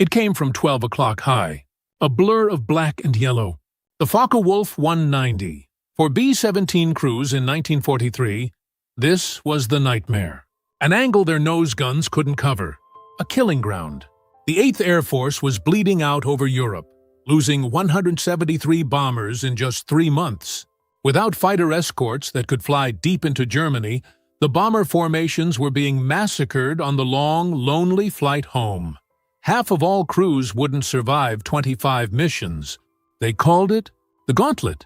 It came from 12 o'clock high, a blur of black and yellow. The Focke-Wulf 190. For B-17 crews in 1943, this was the nightmare. An angle their nose guns couldn't cover. A killing ground. The 8th Air Force was bleeding out over Europe, losing 173 bombers in just 3 months. Without fighter escorts that could fly deep into Germany, the bomber formations were being massacred on the long, lonely flight home. Half of all crews wouldn't survive 25 missions. They called it the Gauntlet.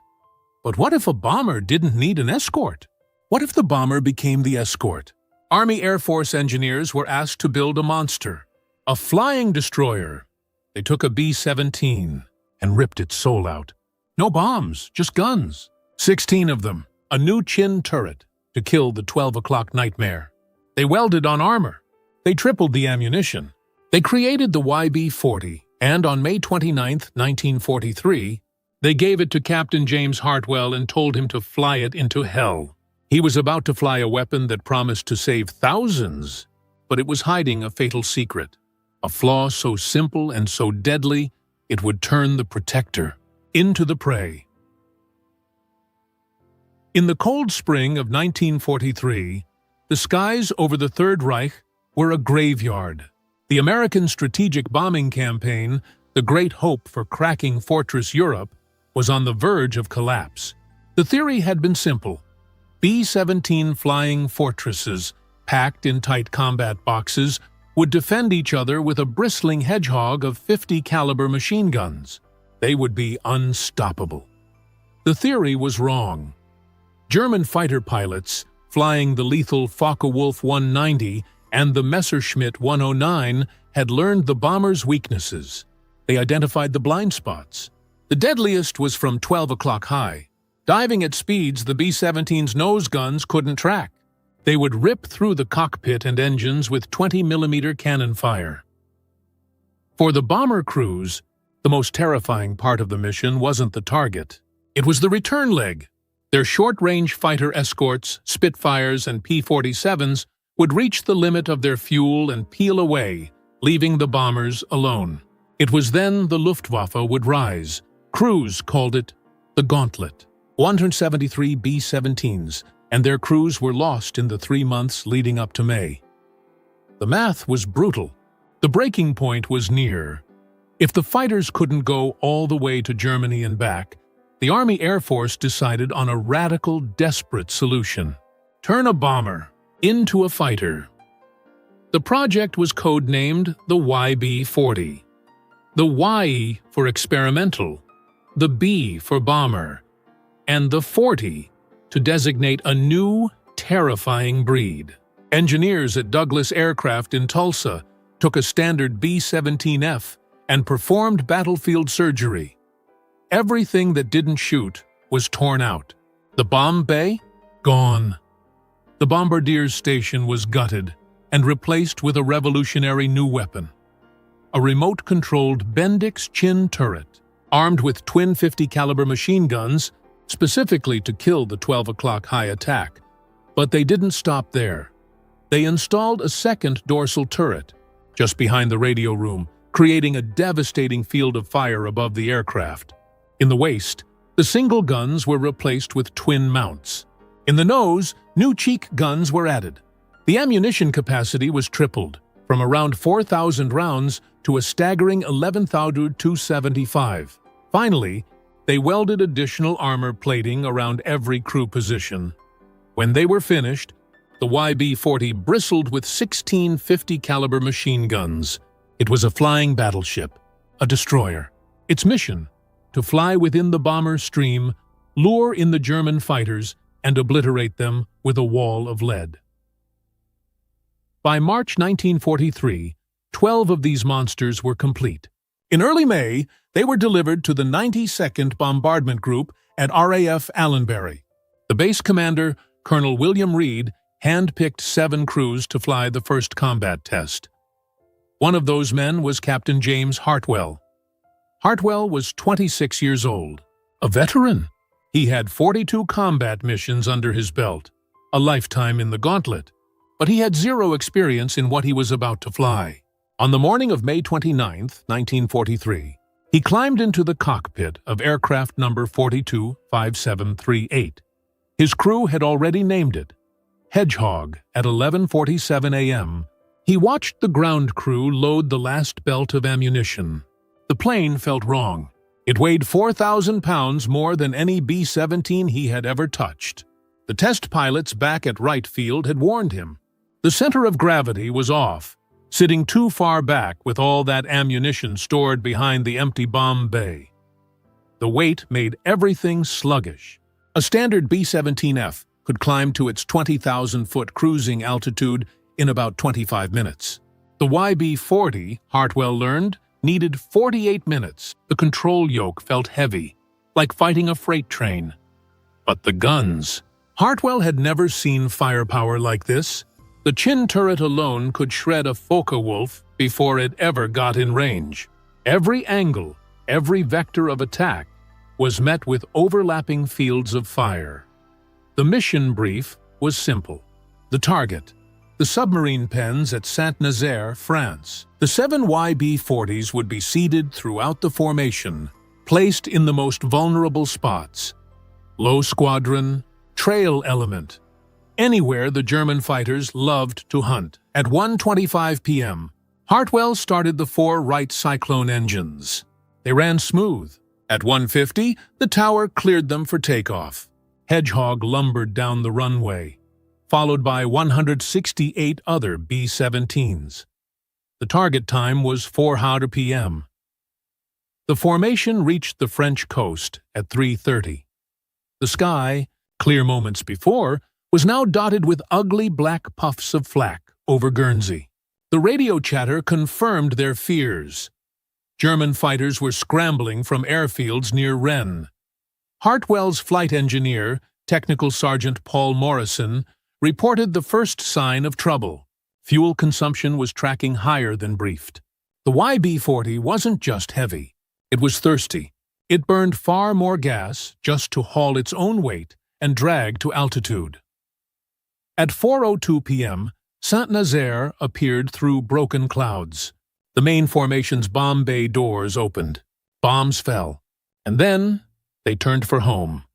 But what if a bomber didn't need an escort? What if the bomber became the escort? Army Air Force engineers were asked to build a monster, a flying destroyer. They took a B-17 and ripped its soul out. No bombs, just guns. 16 of them, a new chin turret to kill the 12 o'clock nightmare. They welded on armor. They tripled the ammunition. They created the YB-40, and on May 29, 1943, they gave it to Captain James Hartwell and told him to fly it into hell. He was about to fly a weapon that promised to save thousands, but it was hiding a fatal secret, a flaw so simple and so deadly it would turn the protector into the prey. In the cold spring of 1943, the skies over the Third Reich were a graveyard. The American strategic bombing campaign, the great hope for cracking Fortress Europe, was on the verge of collapse. The theory had been simple. B-17 flying fortresses, packed in tight combat boxes, would defend each other with a bristling hedgehog of 50 caliber machine guns. They would be unstoppable. The theory was wrong. German fighter pilots, flying the lethal Focke-Wulf 190 and the Messerschmitt 109, had learned the bomber's weaknesses. They identified the blind spots. The deadliest was from 12 o'clock high. Diving at speeds the B-17's nose guns couldn't track. They would rip through the cockpit and engines with 20mm cannon fire. For the bomber crews, the most terrifying part of the mission wasn't the target. It was the return leg. Their short-range fighter escorts, Spitfires and P-47s, would reach the limit of their fuel and peel away, leaving the bombers alone. It was then the Luftwaffe would rise. Crews called it the Gauntlet. 173 B-17s and their crews were lost in the 3 months leading up to May. The math was brutal. The breaking point was near. If the fighters couldn't go all the way to Germany and back, the Army Air Force decided on a radical, desperate solution. Turn a bomber into a fighter. The project was codenamed the YB-40. The Y for experimental, the B for bomber, and the 40 to designate a new, terrifying breed. Engineers at Douglas Aircraft in Tulsa took a standard B-17F and performed battlefield surgery. Everything that didn't shoot was torn out. The bomb bay? Gone. The bombardier's station was gutted and replaced with a revolutionary new weapon. A remote-controlled Bendix chin turret, armed with twin 50 caliber machine guns, specifically to kill the 12 o'clock high attack. But they didn't stop there. They installed a second dorsal turret, just behind the radio room, creating a devastating field of fire above the aircraft. In the waist, the single guns were replaced with twin mounts. In the nose, new cheek guns were added. The ammunition capacity was tripled, from around 4,000 rounds to a staggering 11,275. Finally, they welded additional armor plating around every crew position. When they were finished, the YB-40 bristled with 16 50 caliber machine guns. It was a flying battleship, a destroyer. Its mission: to fly within the bomber's stream, lure in the German fighters, and obliterate them with a wall of lead. By March 1943, 12 of these monsters were complete. In early May, they were delivered to the 92nd Bombardment Group at RAF Allenbury. The base commander, Colonel William Reed, hand-picked 7 crews to fly the first combat test. One of those men was Captain James Hartwell. Hartwell was 26 years old, a veteran. He had 42 combat missions under his belt, a lifetime in the gauntlet, but he had zero experience in what he was about to fly. On the morning of May 29, 1943, he climbed into the cockpit of aircraft number 425738. His crew had already named it Hedgehog. At 11:47 a.m., he watched the ground crew load the last belt of ammunition. The plane felt wrong. It weighed 4,000 pounds more than any B-17 he had ever touched. The test pilots back at Wright Field had warned him. The center of gravity was off, sitting too far back with all that ammunition stored behind the empty bomb bay. The weight made everything sluggish. A standard B-17F could climb to its 20,000-foot cruising altitude in about 25 minutes. The YB-40, Hartwell learned, needed 48 minutes. The control yoke felt heavy, like fighting a freight train. But the guns! Hartwell had never seen firepower like this. The chin turret alone could shred a Focke-Wulf before it ever got in range. Every angle, every vector of attack, was met with overlapping fields of fire. The mission brief was simple. The target: the submarine pens at Saint-Nazaire, France. The 7 YB-40s would be seeded throughout the formation, placed in the most vulnerable spots. Low squadron, trail element. Anywhere the German fighters loved to hunt. At 1:25 p.m., Hartwell started the 4 Wright Cyclone engines. They ran smooth. At 1:50, the tower cleared them for takeoff. Hedgehog lumbered down the runway, followed by 168 other B-17s. The target time was 4:00 p.m. The formation reached the French coast at 3:30. The sky, clear moments before, was now dotted with ugly black puffs of flak over Guernsey. The radio chatter confirmed their fears. German fighters were scrambling from airfields near Rennes. Hartwell's flight engineer, Technical Sergeant Paul Morrison, reported the first sign of trouble. Fuel consumption was tracking higher than briefed. The YB-40 wasn't just heavy. It was thirsty. It burned far more gas just to haul its own weight and drag to altitude. At 4:02 p.m., Saint-Nazaire appeared through broken clouds. The main formation's bomb bay doors opened. Bombs fell. And then they turned for home.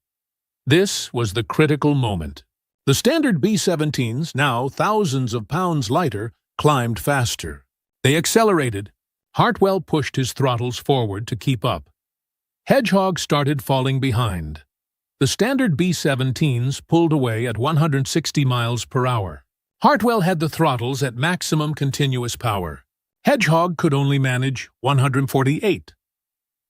This was the critical moment. The standard B-17s, now thousands of pounds lighter, climbed faster. They accelerated. Hartwell pushed his throttles forward to keep up. Hedgehog started falling behind. The standard B-17s pulled away at 160 miles per hour. Hartwell had the throttles at maximum continuous power. Hedgehog could only manage 148.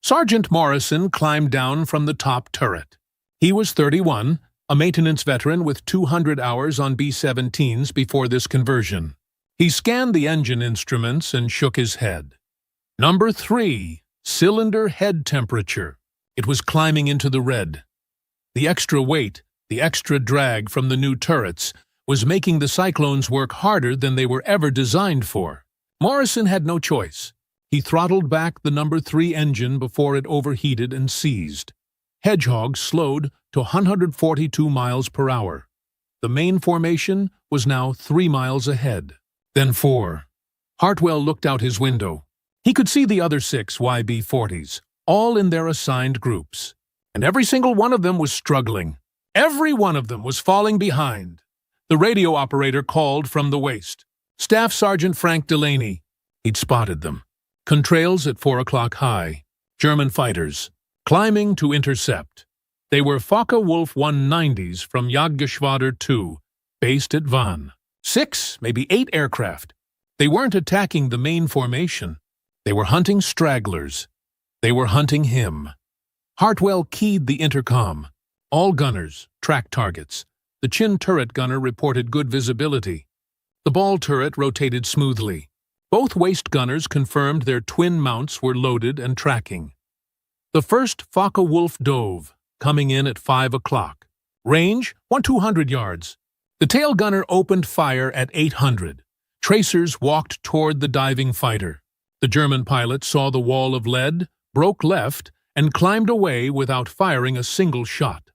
Sergeant Morrison climbed down from the top turret. He was 31, a maintenance veteran with 200 hours on B-17s before this conversion. He scanned the engine instruments and shook his head. Number 3, cylinder head temperature. It was climbing into the red. The extra weight, the extra drag from the new turrets, was making the Cyclones work harder than they were ever designed for. Morrison had no choice. He throttled back the number 3 engine before it overheated and seized. Hedgehog slowed to 142 miles per hour. The main formation was now 3 miles ahead. Then 4. Hartwell looked out his window. He could see the other 6 YB-40s, all in their assigned groups. And every single one of them was struggling. Every one of them was falling behind. The radio operator called from the waist. Staff Sergeant Frank Delaney. He'd spotted them. Contrails at 4 o'clock high. German fighters, climbing to intercept. They were Focke-Wulf 190s from Jagdgeschwader 2, based at Vannes. 6, maybe 8 aircraft. They weren't attacking the main formation. They were hunting stragglers. They were hunting him. Hartwell keyed the intercom. All gunners, track targets. The chin turret gunner reported good visibility. The ball turret rotated smoothly. Both waist gunners confirmed their twin mounts were loaded and tracking. The first Focke-Wulf dove, coming in at 5 o'clock. Range, 200 yards. The tail gunner opened fire at 800. Tracers walked toward the diving fighter. The German pilot saw the wall of lead, broke left, and climbed away without firing a single shot.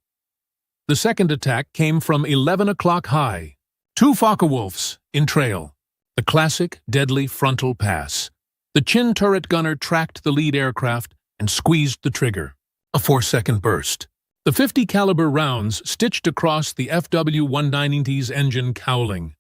The second attack came from 11 o'clock high. 2 Focke-Wulfs in trail. The classic, deadly frontal pass. The chin turret gunner tracked the lead aircraft and squeezed the trigger. A 4-second burst. The 50 caliber rounds stitched across the FW-190's engine cowling.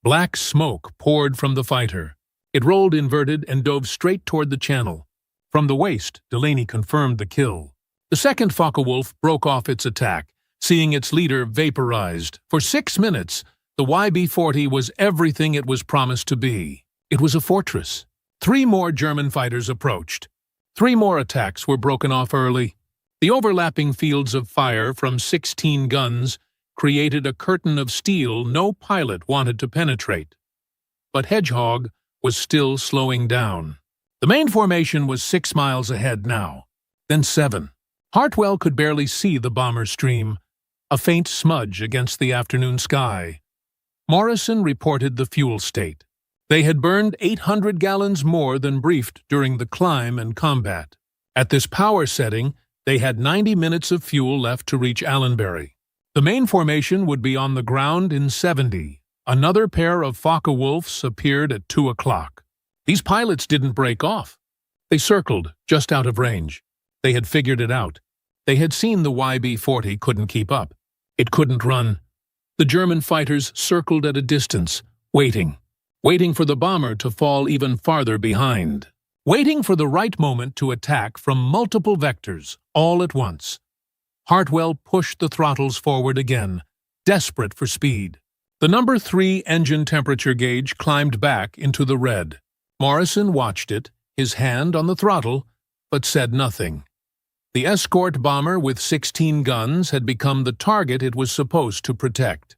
Black smoke poured from the fighter. It rolled inverted and dove straight toward the channel. From the waist, Delaney confirmed the kill. The second Focke-Wulf broke off its attack, seeing its leader vaporized. For 6 minutes, the YB-40 was everything it was promised to be. It was a fortress. 3 more German fighters approached. 3 more attacks were broken off early. The overlapping fields of fire from 16 guns created a curtain of steel no pilot wanted to penetrate. But Hedgehog was still slowing down. The main formation was 6 miles ahead now, then 7. Hartwell could barely see the bomber stream, a faint smudge against the afternoon sky. Morrison reported the fuel state. They had burned 800 gallons more than briefed during the climb and combat. At this power setting, they had 90 minutes of fuel left to reach Allenbury. The main formation would be on the ground in 70. Another pair of Focke-Wulfs appeared at 2 o'clock. These pilots didn't break off. They circled, just out of range. They had figured it out. They had seen the YB-40 couldn't keep up. It couldn't run. The German fighters circled at a distance, waiting for the bomber to fall even farther behind. Waiting for the right moment to attack from multiple vectors, all at once. Hartwell pushed the throttles forward again, desperate for speed. The number 3 engine temperature gauge climbed back into the red. Morrison watched it, his hand on the throttle, but said nothing. The escort bomber with 16 guns had become the target it was supposed to protect.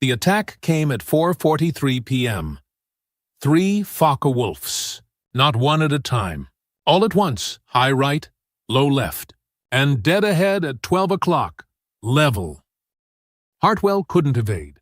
The attack came at 4:43 p.m. 3 Focke-Wulfs, not one at a time. All at once, high right, low left, and dead ahead at 12 o'clock, level. Hartwell couldn't evade.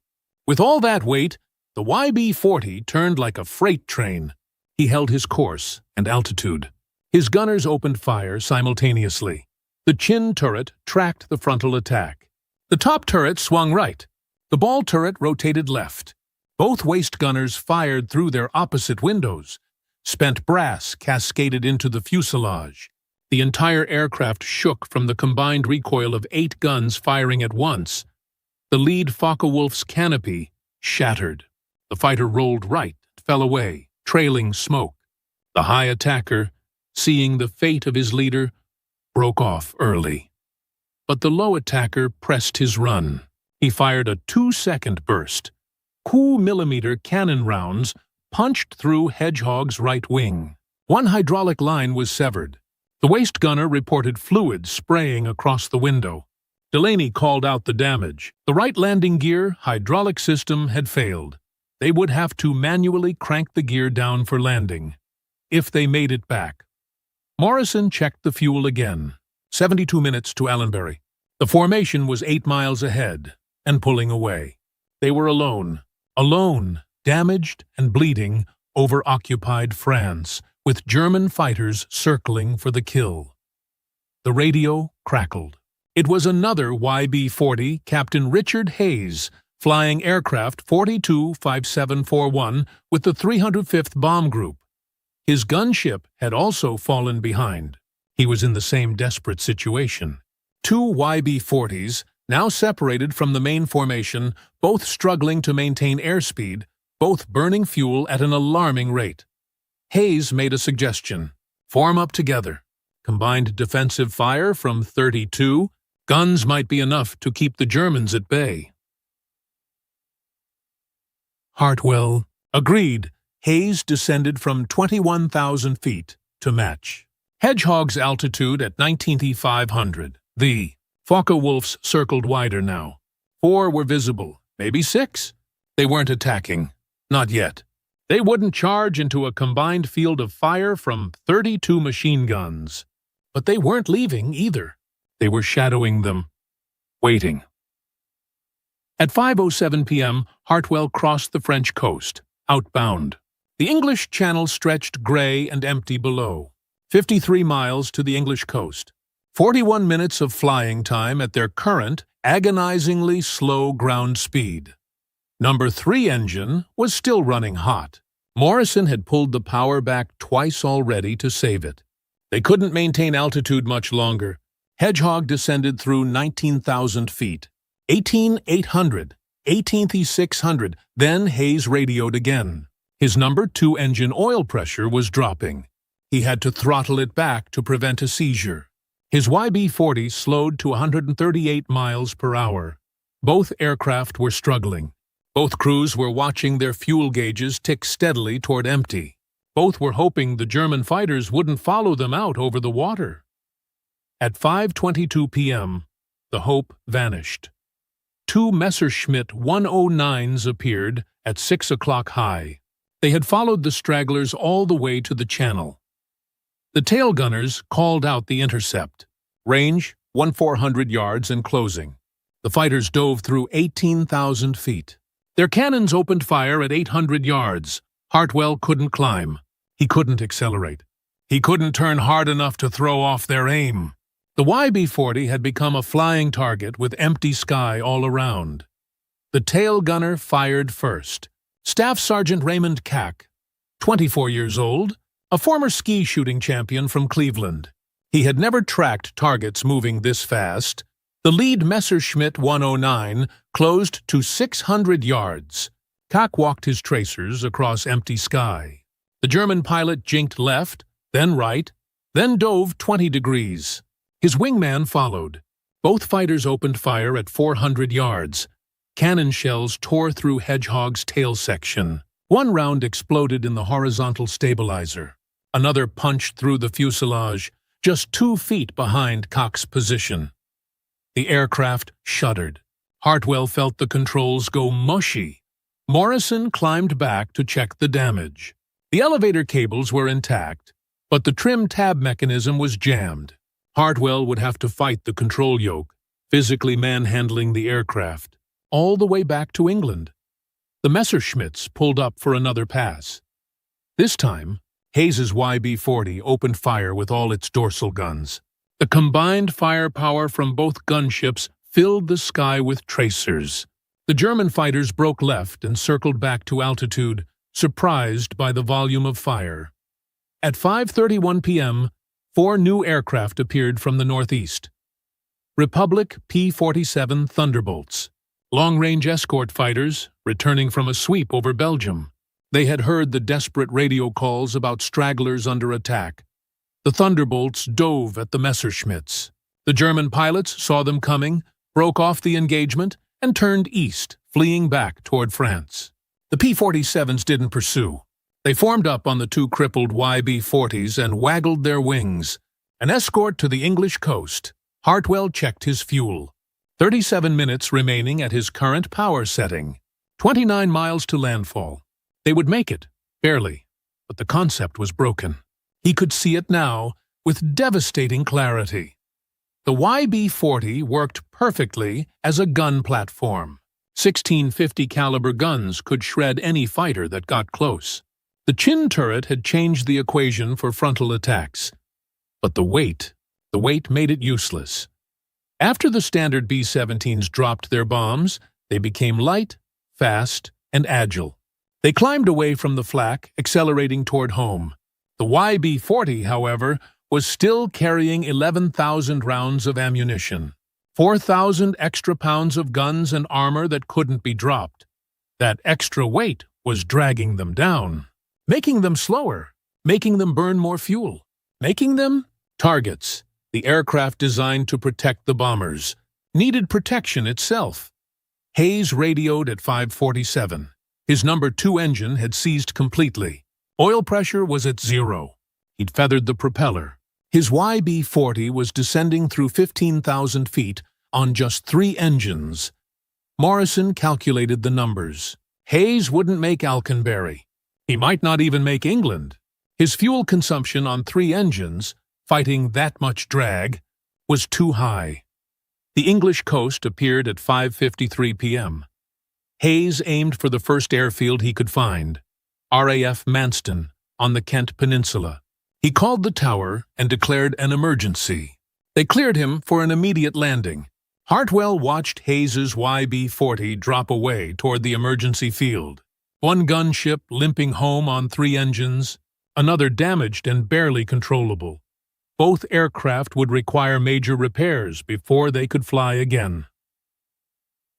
With all that weight, the YB-40 turned like a freight train. He held his course and altitude. His gunners opened fire simultaneously. The chin turret tracked the frontal attack. The top turret swung right. The ball turret rotated left. Both waist gunners fired through their opposite windows. Spent brass cascaded into the fuselage. The entire aircraft shook from the combined recoil of 8 guns firing at once. The lead Focke-Wulf's canopy shattered. The fighter rolled right, fell away, trailing smoke. The high attacker, seeing the fate of his leader, broke off early. But the low attacker pressed his run. He fired a 2-second burst. Coup-millimeter cannon rounds punched through Hedgehog's right wing. One hydraulic line was severed. The waist gunner reported fluid spraying across the window. Delaney called out the damage. The right landing gear hydraulic system had failed. They would have to manually crank the gear down for landing, if they made it back. Morrison checked the fuel again. 72 minutes to Allenbury. The formation was 8 miles ahead and pulling away. They were alone, damaged and bleeding over occupied France, with German fighters circling for the kill. The radio crackled. It was another YB-40, Captain Richard Hayes, flying aircraft 425741 with the 305th Bomb Group. His gunship had also fallen behind. He was in the same desperate situation. 2 YB-40s, now separated from the main formation, both struggling to maintain airspeed, both burning fuel at an alarming rate. Hayes made a suggestion. Form up together. Combined defensive fire from 32. Guns might be enough to keep the Germans at bay. Hartwell agreed. Hayes descended from 21,000 feet to match. Hedgehog's altitude at 19,500. The Focke-Wulfs circled wider now. 4 were visible, maybe 6. They weren't attacking. Not yet. They wouldn't charge into a combined field of fire from 32 machine guns. But they weren't leaving either. They were shadowing them, waiting. At 5:07 p.m., Hartwell crossed the French coast, outbound. The English Channel stretched gray and empty below. 53 miles to the English coast. 41 minutes of flying time at their current, agonizingly slow ground speed. Number 3 engine was still running hot. Morrison had pulled the power back twice already to save it. They couldn't maintain altitude much longer. Hedgehog descended through 19,000 feet. 18,800, 18,600, then Hayes radioed again. His number 2 engine oil pressure was dropping. He had to throttle it back to prevent a seizure. His YB-40 slowed to 138 miles per hour. Both aircraft were struggling. Both crews were watching their fuel gauges tick steadily toward empty. Both were hoping the German fighters wouldn't follow them out over the water. At 5:22 p.m., the hope vanished. 2 Messerschmitt 109s appeared at 6 o'clock high. They had followed the stragglers all the way to the channel. The tail gunners called out the intercept. Range, 1,400 yards and closing. The fighters dove through 18,000 feet. Their cannons opened fire at 800 yards. Hartwell couldn't climb. He couldn't accelerate. He couldn't turn hard enough to throw off their aim. The YB-40 had become a flying target with empty sky all around. The tail gunner fired first. Staff Sergeant Raymond Kack, 24 years old, a former ski shooting champion from Cleveland. He had never tracked targets moving this fast. The lead Messerschmitt 109 closed to 600 yards. Kack walked his tracers across empty sky. The German pilot jinked left, then right, then dove 20 degrees. His wingman followed. Both fighters opened fire at 400 yards. Cannon shells tore through Hedgehog's tail section. One round exploded in the horizontal stabilizer. Another punched through the fuselage, just 2 feet behind Kack's position. The aircraft shuddered. Hartwell felt the controls go mushy. Morrison climbed back to check the damage. The elevator cables were intact, but the trim tab mechanism was jammed. Hartwell would have to fight the control yoke, physically manhandling the aircraft, all the way back to England. The Messerschmitts pulled up for another pass. This time, Hayes's YB-40 opened fire with all its dorsal guns. The combined firepower from both gunships filled the sky with tracers. The German fighters broke left and circled back to altitude, surprised by the volume of fire. At 5:31 p.m., 4 new aircraft appeared from the northeast. Republic P-47 Thunderbolts, long-range escort fighters returning from a sweep over Belgium. They had heard the desperate radio calls about stragglers under attack. The Thunderbolts dove at the Messerschmitts. The German pilots saw them coming, broke off the engagement, and turned east, fleeing back toward France. The P-47s didn't pursue. They formed up on the 2 crippled YB-40s and waggled their wings. An escort to the English coast. Hartwell checked his fuel. 37 minutes remaining at his current power setting. 29 miles to landfall. They would make it, barely, but the concept was broken. He could see it now with devastating clarity. The YB-40 worked perfectly as a gun platform. 1650 caliber guns could shred any fighter that got close. The chin turret had changed the equation for frontal attacks. But the weight made it useless. After the standard B-17s dropped their bombs, they became light, fast, and agile. They climbed away from the flak, accelerating toward home. The YB-40, however, was still carrying 11,000 rounds of ammunition. 4,000 extra pounds of guns and armor that couldn't be dropped. That extra weight was dragging them down, making them slower, making them burn more fuel, making them targets. The aircraft designed to protect the bombers needed protection itself. Hayes radioed at 5:47. His number 2 engine had seized completely. Oil pressure was at 0. He'd feathered the propeller. His YB-40 was descending through 15,000 feet on just 3 engines. Morrison calculated the numbers. Hayes wouldn't make Alconbury. He might not even make England. His fuel consumption on 3 engines, fighting that much drag, was too high. The English coast appeared at 5:53 p.m. Hayes aimed for the first airfield he could find, RAF Manston, on the Kent Peninsula. He called the tower and declared an emergency. They cleared him for an immediate landing. Hartwell watched Hayes's YB-40 drop away toward the emergency field. One gunship limping home on 3 engines, another damaged and barely controllable. Both aircraft would require major repairs before they could fly again.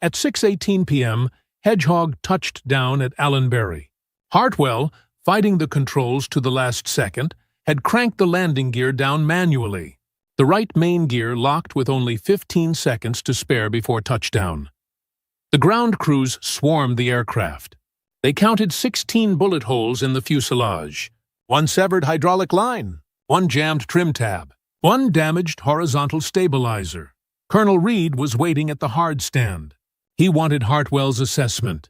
At 6:18 p.m., Hedgehog touched down at Allenbury. Hartwell, fighting the controls to the last second, had cranked the landing gear down manually. The right main gear locked with only 15 seconds to spare before touchdown. The ground crews swarmed the aircraft. They counted 16 bullet holes in the fuselage, 1 severed hydraulic line, 1 jammed trim tab, 1 damaged horizontal stabilizer. Colonel Reed was waiting at the hard stand. He wanted Hartwell's assessment.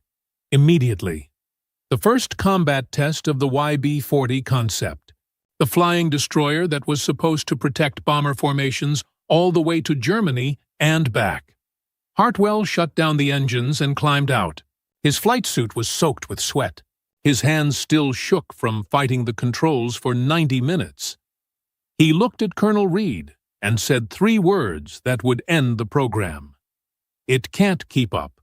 Immediately. The first combat test of the YB-40 concept. The flying destroyer that was supposed to protect bomber formations all the way to Germany and back. Hartwell shut down the engines and climbed out. His flight suit was soaked with sweat. His hands still shook from fighting the controls for 90 minutes. He looked at Colonel Reed and said 3 words that would end the program. It can't keep up.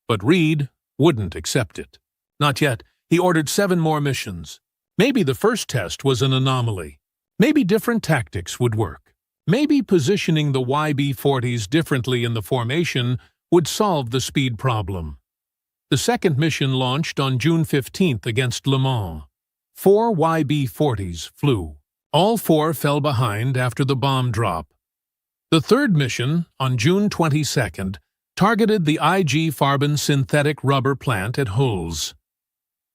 But Reed wouldn't accept it. Not yet. He ordered 7 more missions. Maybe the first test was an anomaly. Maybe different tactics would work. Maybe positioning the YB-40s differently in the formation would solve the speed problem. The second mission launched on June 15th against Le Mans. 4 YB-40s flew. All 4 fell behind after the bomb drop. The third mission, on June 22nd, targeted the IG Farben synthetic rubber plant at Hulls.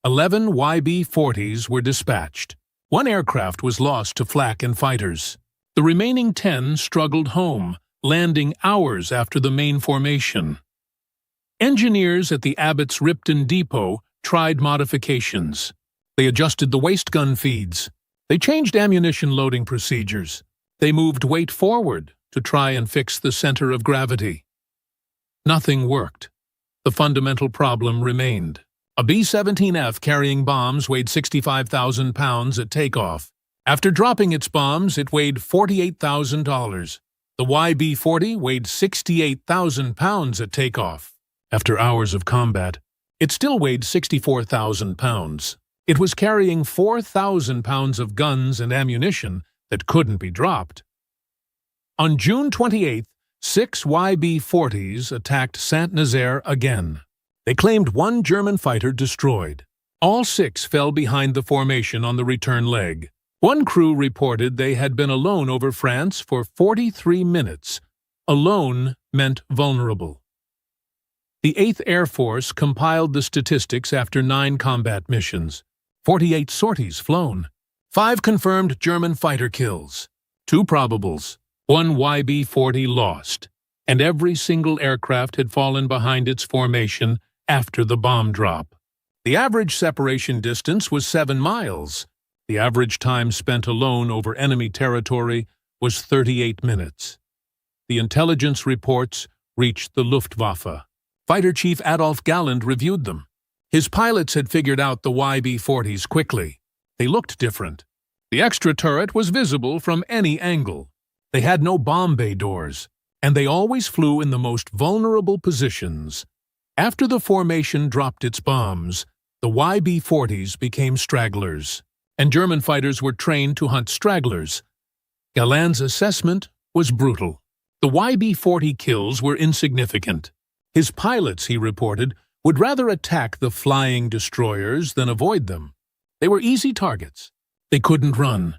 11 YB-40s were dispatched. 1 aircraft was lost to flak and fighters. The remaining 10 struggled home, landing hours after the main formation. Engineers at the Abbott's Ripton Depot tried modifications. They adjusted the waste gun feeds. They changed ammunition loading procedures. They moved weight forward to try and fix the center of gravity. Nothing worked. The fundamental problem remained. A B-17F carrying bombs weighed 65,000 pounds at takeoff. After dropping its bombs, it weighed $48,000. The YB-40 weighed 68,000 pounds at takeoff. After hours of combat, it still weighed 64,000 pounds. It was carrying 4,000 pounds of guns and ammunition that couldn't be dropped. On June 28th, 6 YB-40s attacked Saint-Nazaire again. They claimed 1 German fighter destroyed. All 6 fell behind the formation on the return leg. One crew reported they had been alone over France for 43 minutes. Alone meant vulnerable. The 8th Air Force compiled the statistics after 9 combat missions. 48 sorties flown. 5 confirmed German fighter kills. 2 probables. 1 YB-40 lost. And every single aircraft had fallen behind its formation after the bomb drop. The average separation distance was 7 miles. The average time spent alone over enemy territory was 38 minutes. The intelligence reports reached the Luftwaffe. Fighter Chief Adolf Galland reviewed them. His pilots had figured out the YB-40s quickly. They looked different. The extra turret was visible from any angle. They had no bomb bay doors, and they always flew in the most vulnerable positions. After the formation dropped its bombs, the YB-40s became stragglers, and German fighters were trained to hunt stragglers. Galland's assessment was brutal. The YB-40 kills were insignificant. His pilots, he reported, would rather attack the flying destroyers than avoid them. They were easy targets. They couldn't run.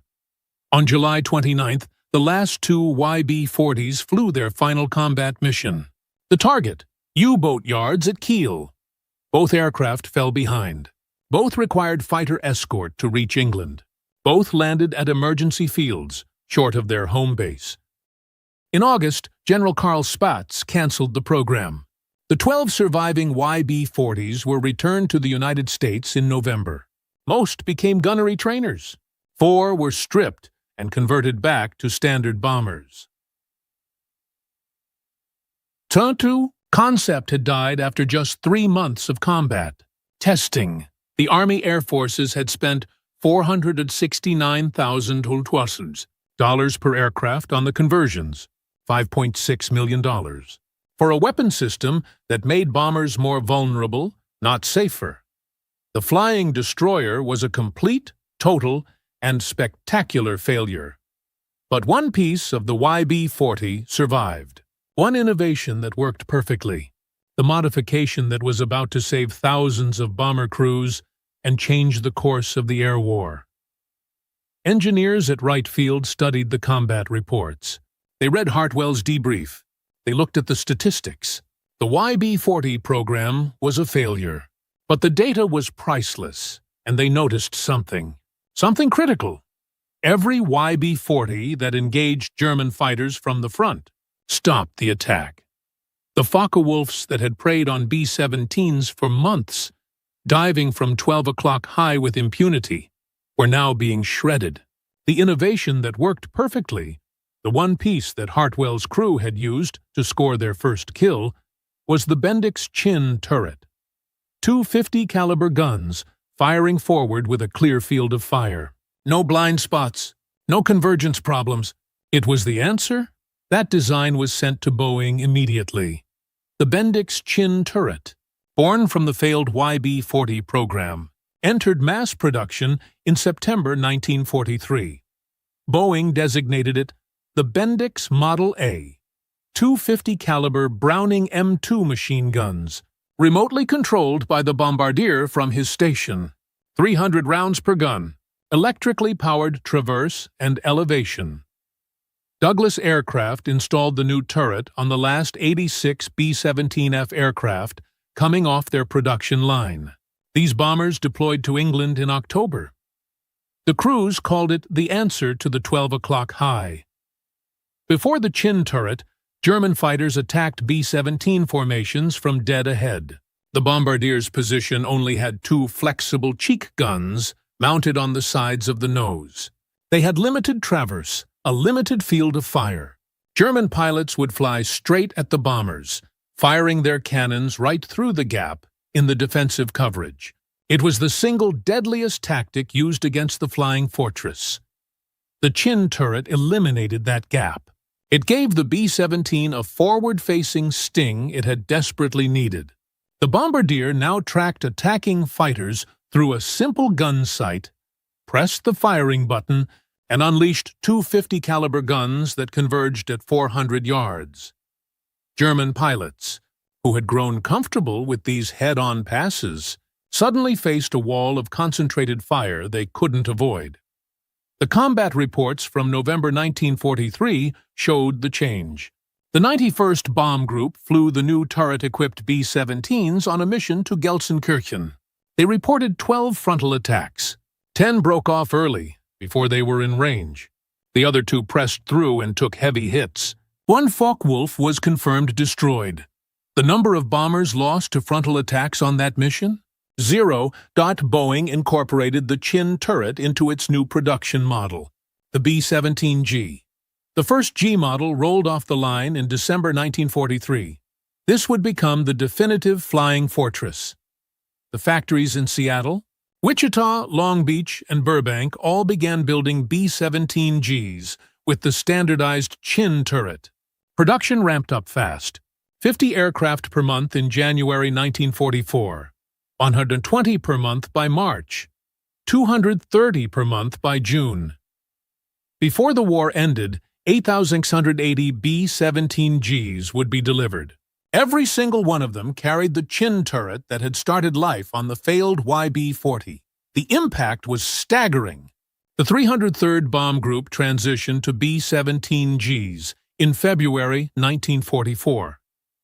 On July 29th, the last 2 YB-40s flew their final combat mission. The target, U-boat yards at Kiel. Both aircraft fell behind. Both required fighter escort to reach England. Both landed at emergency fields, short of their home base. In August, General Karl Spaatz canceled the program. The 12 surviving YB-40s were returned to the United States in November. Most became gunnery trainers. 4 were stripped and converted back to standard bombers. Tutu concept had died after just 3 months of combat. Testing. The Army Air Forces had spent $469,000 dollars per aircraft on the conversions, $5.6 million. for a weapon system that made bombers more vulnerable, not safer. The flying destroyer was a complete, total, and spectacular failure. But one piece of the YB-40 survived. One innovation that worked perfectly. The modification that was about to save thousands of bomber crews and change the course of the air war. Engineers at Wright Field studied the combat reports. They read Hartwell's debrief. They looked at the statistics. The YB-40 program was a failure. But the data was priceless, and they noticed something critical. Every YB-40 that engaged German fighters from the front stopped the attack. The Focke-Wulfs that had preyed on B-17s for months, diving from 12 o'clock high with impunity, were now being shredded. The innovation that worked perfectly, the one piece that Hartwell's crew had used to score their first kill, was the Bendix Chin turret. 250 caliber guns firing forward with a clear field of fire. No blind spots, no convergence problems. It was the answer. That design was sent to Boeing immediately. The Bendix Chin turret, born from the failed YB-40 program, entered mass production in September 1943. Boeing designated it the Bendix Model A, 250 caliber Browning M2 machine guns, remotely controlled by the bombardier from his station. 300 rounds per gun, electrically powered traverse and elevation. Douglas Aircraft installed the new turret on the last 86 B-17F aircraft coming off their production line. These bombers deployed to England in October. The crews called it the answer to the 12 o'clock high. Before the Chin turret, German fighters attacked B-17 formations from dead ahead. The bombardier's position only had two flexible cheek guns mounted on the sides of the nose. They had limited traverse, a limited field of fire. German pilots would fly straight at the bombers, firing their cannons right through the gap in the defensive coverage. It was the single deadliest tactic used against the flying fortress. The Chin turret eliminated that gap. It gave the B-17 a forward-facing sting it had desperately needed. The bombardier now tracked attacking fighters through a simple gun sight, pressed the firing button, and unleashed 250 caliber guns that converged at 400 yards. German pilots, who had grown comfortable with these head-on passes, suddenly faced a wall of concentrated fire they couldn't avoid. The combat reports from November 1943 showed the change. The 91st Bomb Group flew the new turret-equipped B-17s on a mission to Gelsenkirchen. They reported 12 frontal attacks. 10 broke off early, before they were in range. The other 2 pressed through and took heavy hits. 1 Focke-Wulf was confirmed destroyed. The number of bombers lost to frontal attacks on that mission? 0. Boeing incorporated the Chin turret into its new production model, the B-17G. The first G model rolled off the line in December 1943. This would become the definitive flying fortress. The factories in Seattle, Wichita, Long Beach, and Burbank all began building B-17Gs with the standardized Chin turret. Production ramped up fast. 50 aircraft per month in January 1944. 120 per month by March, 230 per month by June. Before the war ended, 8,680 B-17Gs would be delivered. Every single one of them carried the Chin turret that had started life on the failed YB-40. The impact was staggering. The 303rd Bomb Group transitioned to B-17Gs in February 1944.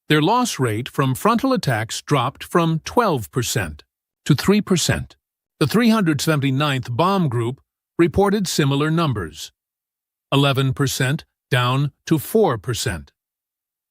Their loss rate from frontal attacks dropped from 12% to 3%. The 379th Bomb Group reported similar numbers, 11% down to 4%.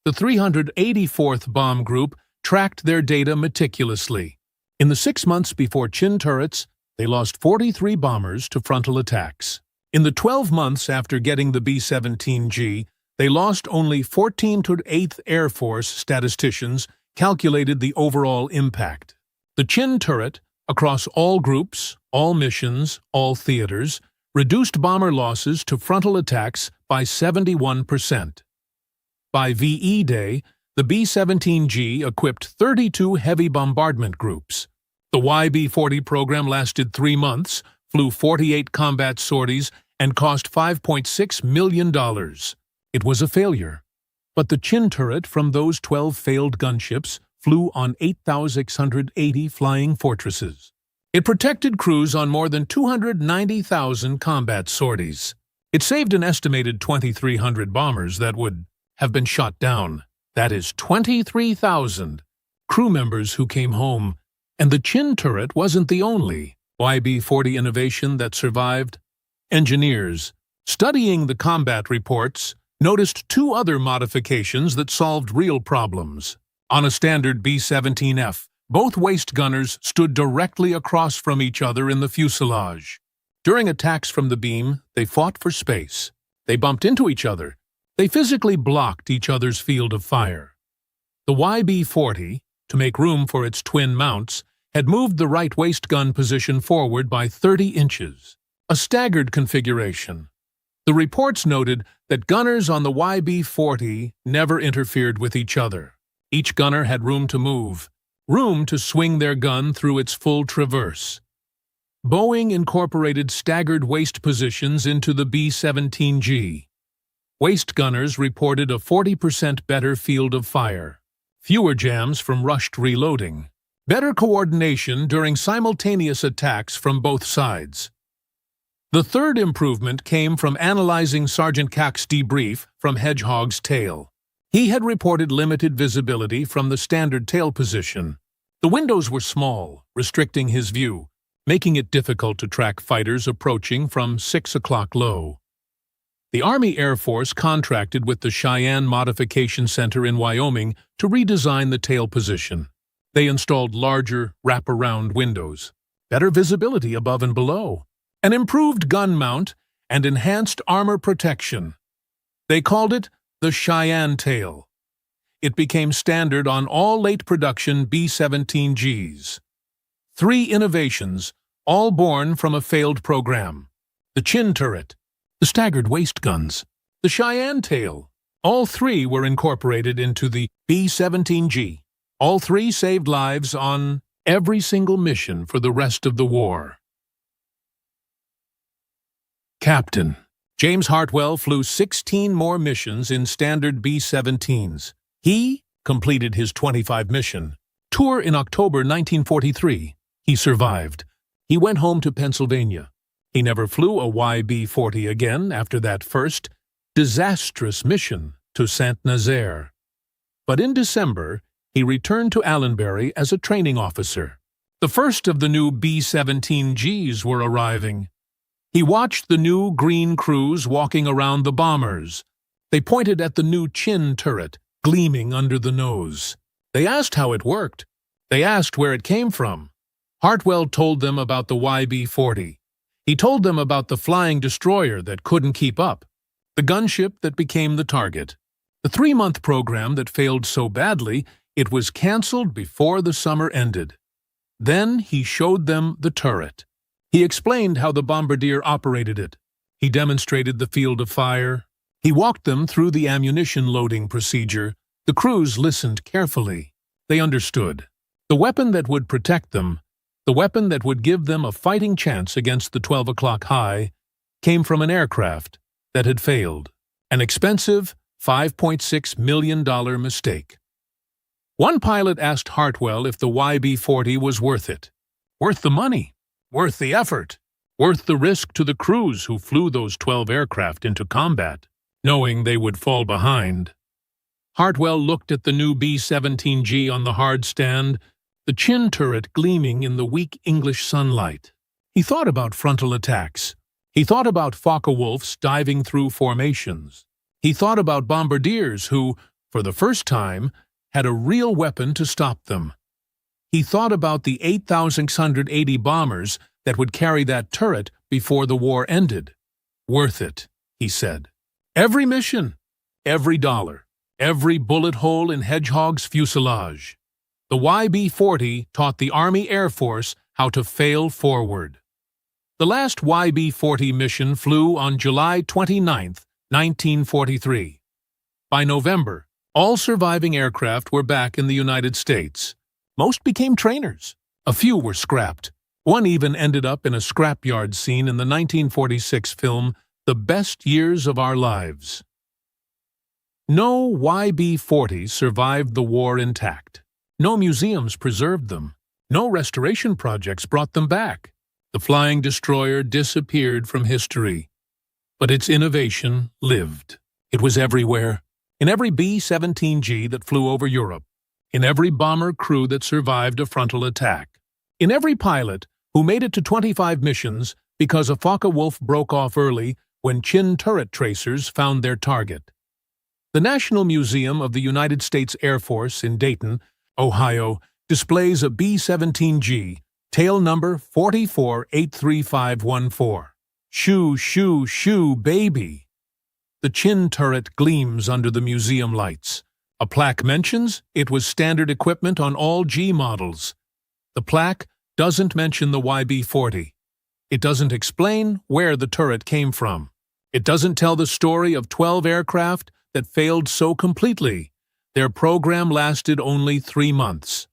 The 384th Bomb Group tracked their data meticulously. In the 6 months before Chin turrets, they lost 43 bombers to frontal attacks. In the 12 months after getting the B-17G, they lost only 14 to 8th Air Force statisticians calculated the overall impact. The Chin turret, across all groups, all missions, all theaters, reduced bomber losses to frontal attacks by 71%. By VE Day, The B-17G equipped 32 heavy bombardment groups. The YB-40 program lasted 3 months, flew 48 combat sorties, and cost $5.6 million. It was a failure. But the Chin turret from those 12 failed gunships flew on 8,680 flying fortresses. It protected crews on more than 290,000 combat sorties. It saved an estimated 2,300 bombers that would have been shot down. That is 23,000 crew members who came home. And the Chin turret wasn't the only YB-40 innovation that survived. Engineers, studying the combat reports, noticed 2 other modifications that solved real problems. On a standard B-17F, both waist gunners stood directly across from each other in the fuselage. During attacks from the beam, they fought for space. They bumped into each other. They physically blocked each other's field of fire. The YB-40, to make room for its twin mounts, had moved the right waist gun position forward by 30 inches, a staggered configuration. The reports noted that gunners on the YB-40 never interfered with each other. Each gunner had room to move, room to swing their gun through its full traverse. Boeing incorporated staggered waist positions into the B-17G. Waist gunners reported a 40% better field of fire, fewer jams from rushed reloading, better coordination during simultaneous attacks from both sides. The third improvement came from analyzing Sergeant Kak's debrief from Hedgehog's tail. He had reported limited visibility from the standard tail position. The windows were small, restricting his view, making it difficult to track fighters approaching from 6 o'clock low. The Army Air Force contracted with the Cheyenne Modification Center in Wyoming to redesign the tail position. They installed larger, wraparound windows, better visibility above and below, an improved gun mount, and enhanced armor protection. They called it the Cheyenne tail. It became standard on all late-production B-17Gs. 3 innovations, all born from a failed program. The Chin turret, the staggered waist guns, the Cheyenne tail. All 3 were incorporated into the B-17G. All 3 saved lives on every single mission for the rest of the war. Captain James Hartwell flew 16 more missions in standard B-17s. He completed his 25-mission tour in October 1943. He survived. He went home to Pennsylvania. He never flew a YB-40 again after that first disastrous mission to Saint-Nazaire. But in December, he returned to Allenbury as a training officer. The first of the new B-17Gs were arriving. He watched the new green crews walking around the bombers. They pointed at the new Chin turret, gleaming under the nose. They asked how it worked. They asked where it came from. Hartwell told them about the YB-40. He told them about the flying destroyer that couldn't keep up, the gunship that became the target. The 3-month program that failed so badly, it was canceled before the summer ended. Then he showed them the turret. He explained how the bombardier operated it. He demonstrated the field of fire. He walked them through the ammunition loading procedure. The crews listened carefully. They understood. The weapon that would protect them, the weapon that would give them a fighting chance against the 12 o'clock high, came from an aircraft that had failed. An expensive $5.6 million mistake. One pilot asked Hartwell if the YB-40 was worth it. Worth the money. Worth the effort. Worth the risk to the crews who flew those 12 aircraft into combat, knowing they would fall behind. Hartwell looked at the new B-17G on the hard stand, the Chin turret gleaming in the weak English sunlight. He thought about frontal attacks. He thought about Focke-Wulfs diving through formations. He thought about bombardiers who, for the first time, had a real weapon to stop them. He thought about the 8,680 bombers that would carry that turret before the war ended. Worth it, he said. Every mission, every dollar, every bullet hole in Hedgehog's fuselage. The YB-40 taught the Army Air Force how to fail forward. The last YB-40 mission flew on July 29, 1943. By November, All surviving aircraft were back in the United States. Most became trainers. A few were scrapped. One even ended up in a scrapyard scene in the 1946 film The Best Years of Our Lives. No YB-40 survived the war intact. No museums preserved them. No restoration projects brought them back. The flying destroyer disappeared from history. But its innovation lived. It was everywhere. In every B-17G that flew over Europe. In every bomber crew that survived a frontal attack. In every pilot who made it to 25 missions because a Focke-Wulf broke off early when Chin turret tracers found their target. The National Museum of the United States Air Force in Dayton, Ohio, displays a B-17G, tail number 4483514. Shoo, shoo, shoo, baby! The Chin turret gleams under the museum lights. A plaque mentions it was standard equipment on all G models. The plaque doesn't mention the YB-40. It doesn't explain where the turret came from. It doesn't tell the story of 12 aircraft that failed so completely. Their program lasted only 3 months.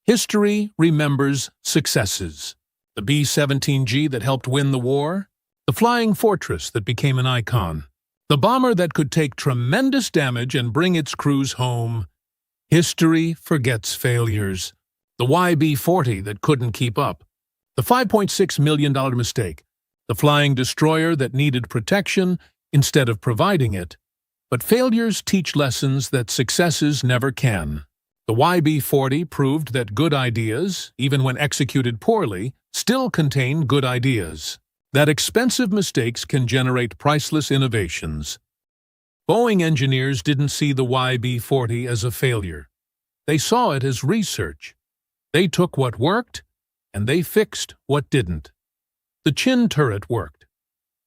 History remembers successes. The B-17G that helped win the war. The flying fortress that became an icon. The bomber that could take tremendous damage and bring its crews home. History forgets failures. The YB-40 that couldn't keep up. The $5.6 million mistake. The flying destroyer that needed protection instead of providing it. But failures teach lessons that successes never can. The YB-40 proved that good ideas, even when executed poorly, still contain good ideas. That expensive mistakes can generate priceless innovations. Boeing engineers didn't see the YB-40 as a failure. They saw it as research. They took what worked, and they fixed what didn't. The Chin turret worked.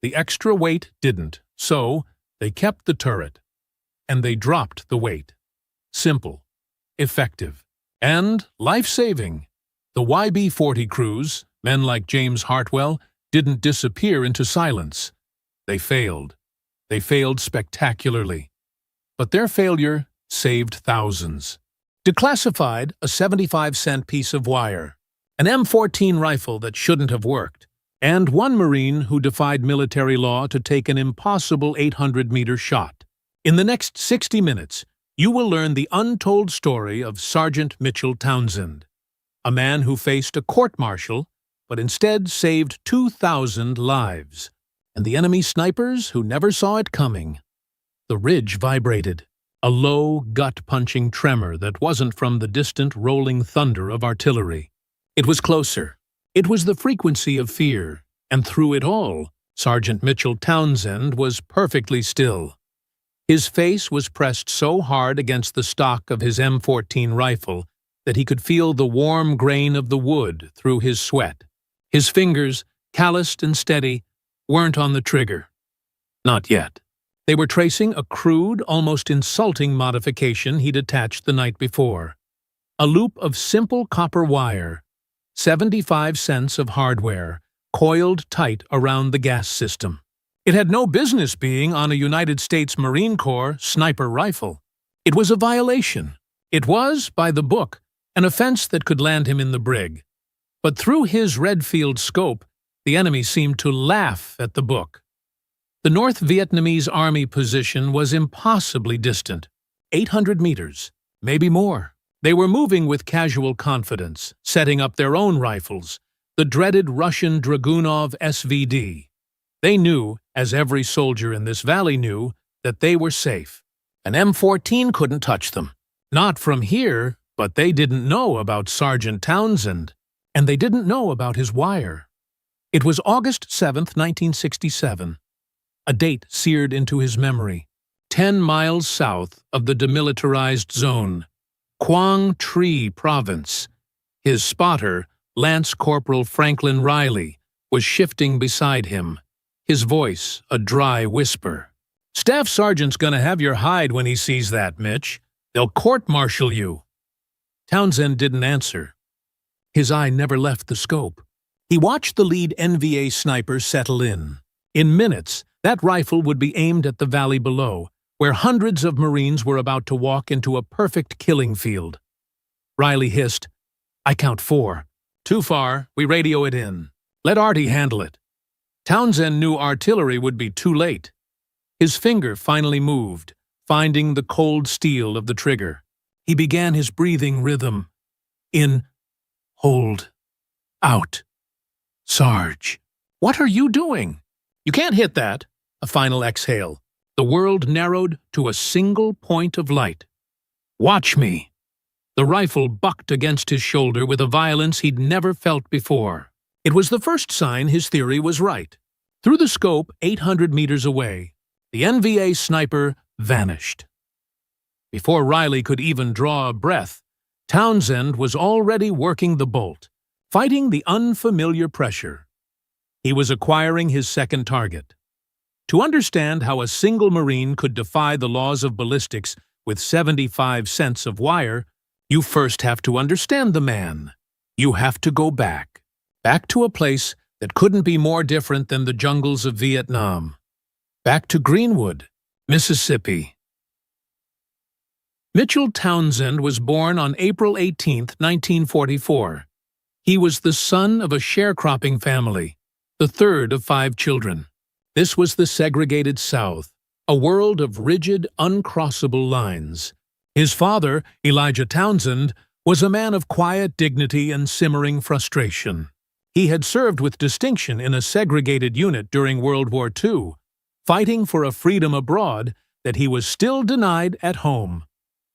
The extra weight didn't, so they kept the turret. And they dropped the weight. Simple, effective, and life-saving. The YB-40 crews, men like James Hartwell, didn't disappear into silence. They failed. They failed spectacularly. But their failure saved thousands. Declassified a 75-cent piece of wire, an M14 rifle that shouldn't have worked, and one Marine who defied military law to take an impossible 800-meter shot. In the next 60 minutes, you will learn the untold story of Sergeant Mitchell Townsend, a man who faced a court-martial but instead saved 2,000 lives, and the enemy snipers who never saw it coming. The ridge vibrated, a low, gut-punching tremor that wasn't from the distant rolling thunder of artillery. It was closer. It was the frequency of fear, and through it all, Sergeant Mitchell Townsend was perfectly still. His face was pressed so hard against the stock of his M14 rifle that he could feel the warm grain of the wood through his sweat. His fingers, calloused and steady, weren't on the trigger. Not yet. They were tracing a crude, almost insulting modification he'd attached the night before. A loop of simple copper wire, 75 cents of hardware, coiled tight around the gas system. It had no business being on a United States Marine Corps sniper rifle. It was a violation. It was, by the book, an offense that could land him in the brig. But through his Redfield scope, the enemy seemed to laugh at the book. The North Vietnamese Army position was impossibly distant, 800 meters, maybe more. They were moving with casual confidence, setting up their own rifles, the dreaded Russian Dragunov SVD. They knew, as every soldier in this valley knew, that they were safe. An M14 couldn't touch them. Not from here, but they didn't know about Sergeant Townsend. And they didn't know about his wire. It was August 7th, 1967. A date seared into his memory. 10 miles south of the demilitarized zone. Quang Tri Province. His spotter, Lance Corporal Franklin Riley, was shifting beside him. His voice a dry whisper. "Staff Sergeant's gonna have your hide when he sees that, Mitch. They'll court-martial you." Townsend didn't answer. His eye never left the scope. He watched the lead NVA sniper settle in. In minutes, that rifle would be aimed at the valley below, where hundreds of Marines were about to walk into a perfect killing field. Riley hissed, "I count 4. Too far, we radio it in. Let Artie handle it." Townsend knew artillery would be too late. His finger finally moved, finding the cold steel of the trigger. He began his breathing rhythm. In, hold, out. "Sarge, what are you doing? You can't hit that." A final exhale. The world narrowed to a single point of light. "Watch me." The rifle bucked against his shoulder with a violence he'd never felt before. It was the first sign his theory was right. Through the scope 800 meters away, the NVA sniper vanished. Before Riley could even draw a breath, Townsend was already working the bolt, fighting the unfamiliar pressure. He was acquiring his second target. To understand how a single Marine could defy the laws of ballistics with 75 cents of wire, you first have to understand the man. You have to go back to a place that couldn't be more different than the jungles of Vietnam. Back to Greenwood, Mississippi. Mitchell Townsend was born on April 18, 1944. He was the son of a sharecropping family, the third of 5 children. This was the segregated South, a world of rigid, uncrossable lines. His father, Elijah Townsend, was a man of quiet dignity and simmering frustration. He had served with distinction in a segregated unit during World War II, fighting for a freedom abroad that he was still denied at home.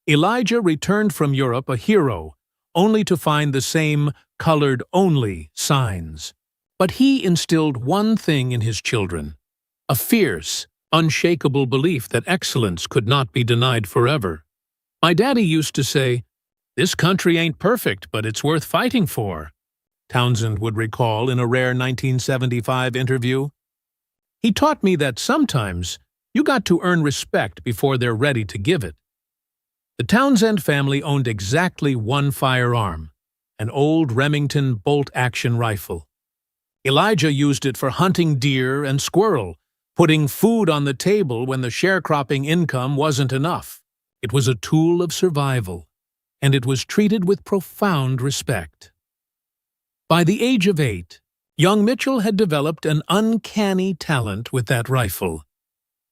Elijah returned from Europe a hero, only to find the same colored-only signs. But he instilled one thing in his children: a fierce, unshakable belief that excellence could not be denied forever. "My daddy used to say, 'This country ain't perfect, but it's worth fighting for,'" Townsend would recall in a rare 1975 interview. "He taught me that sometimes you got to earn respect before they're ready to give it." The Townsend family owned exactly one firearm, an old Remington bolt-action rifle. Elijah used it for hunting deer and squirrel, putting food on the table when the sharecropping income wasn't enough. It was a tool of survival, and it was treated with profound respect. By the age of 8, young Mitchell had developed an uncanny talent with that rifle.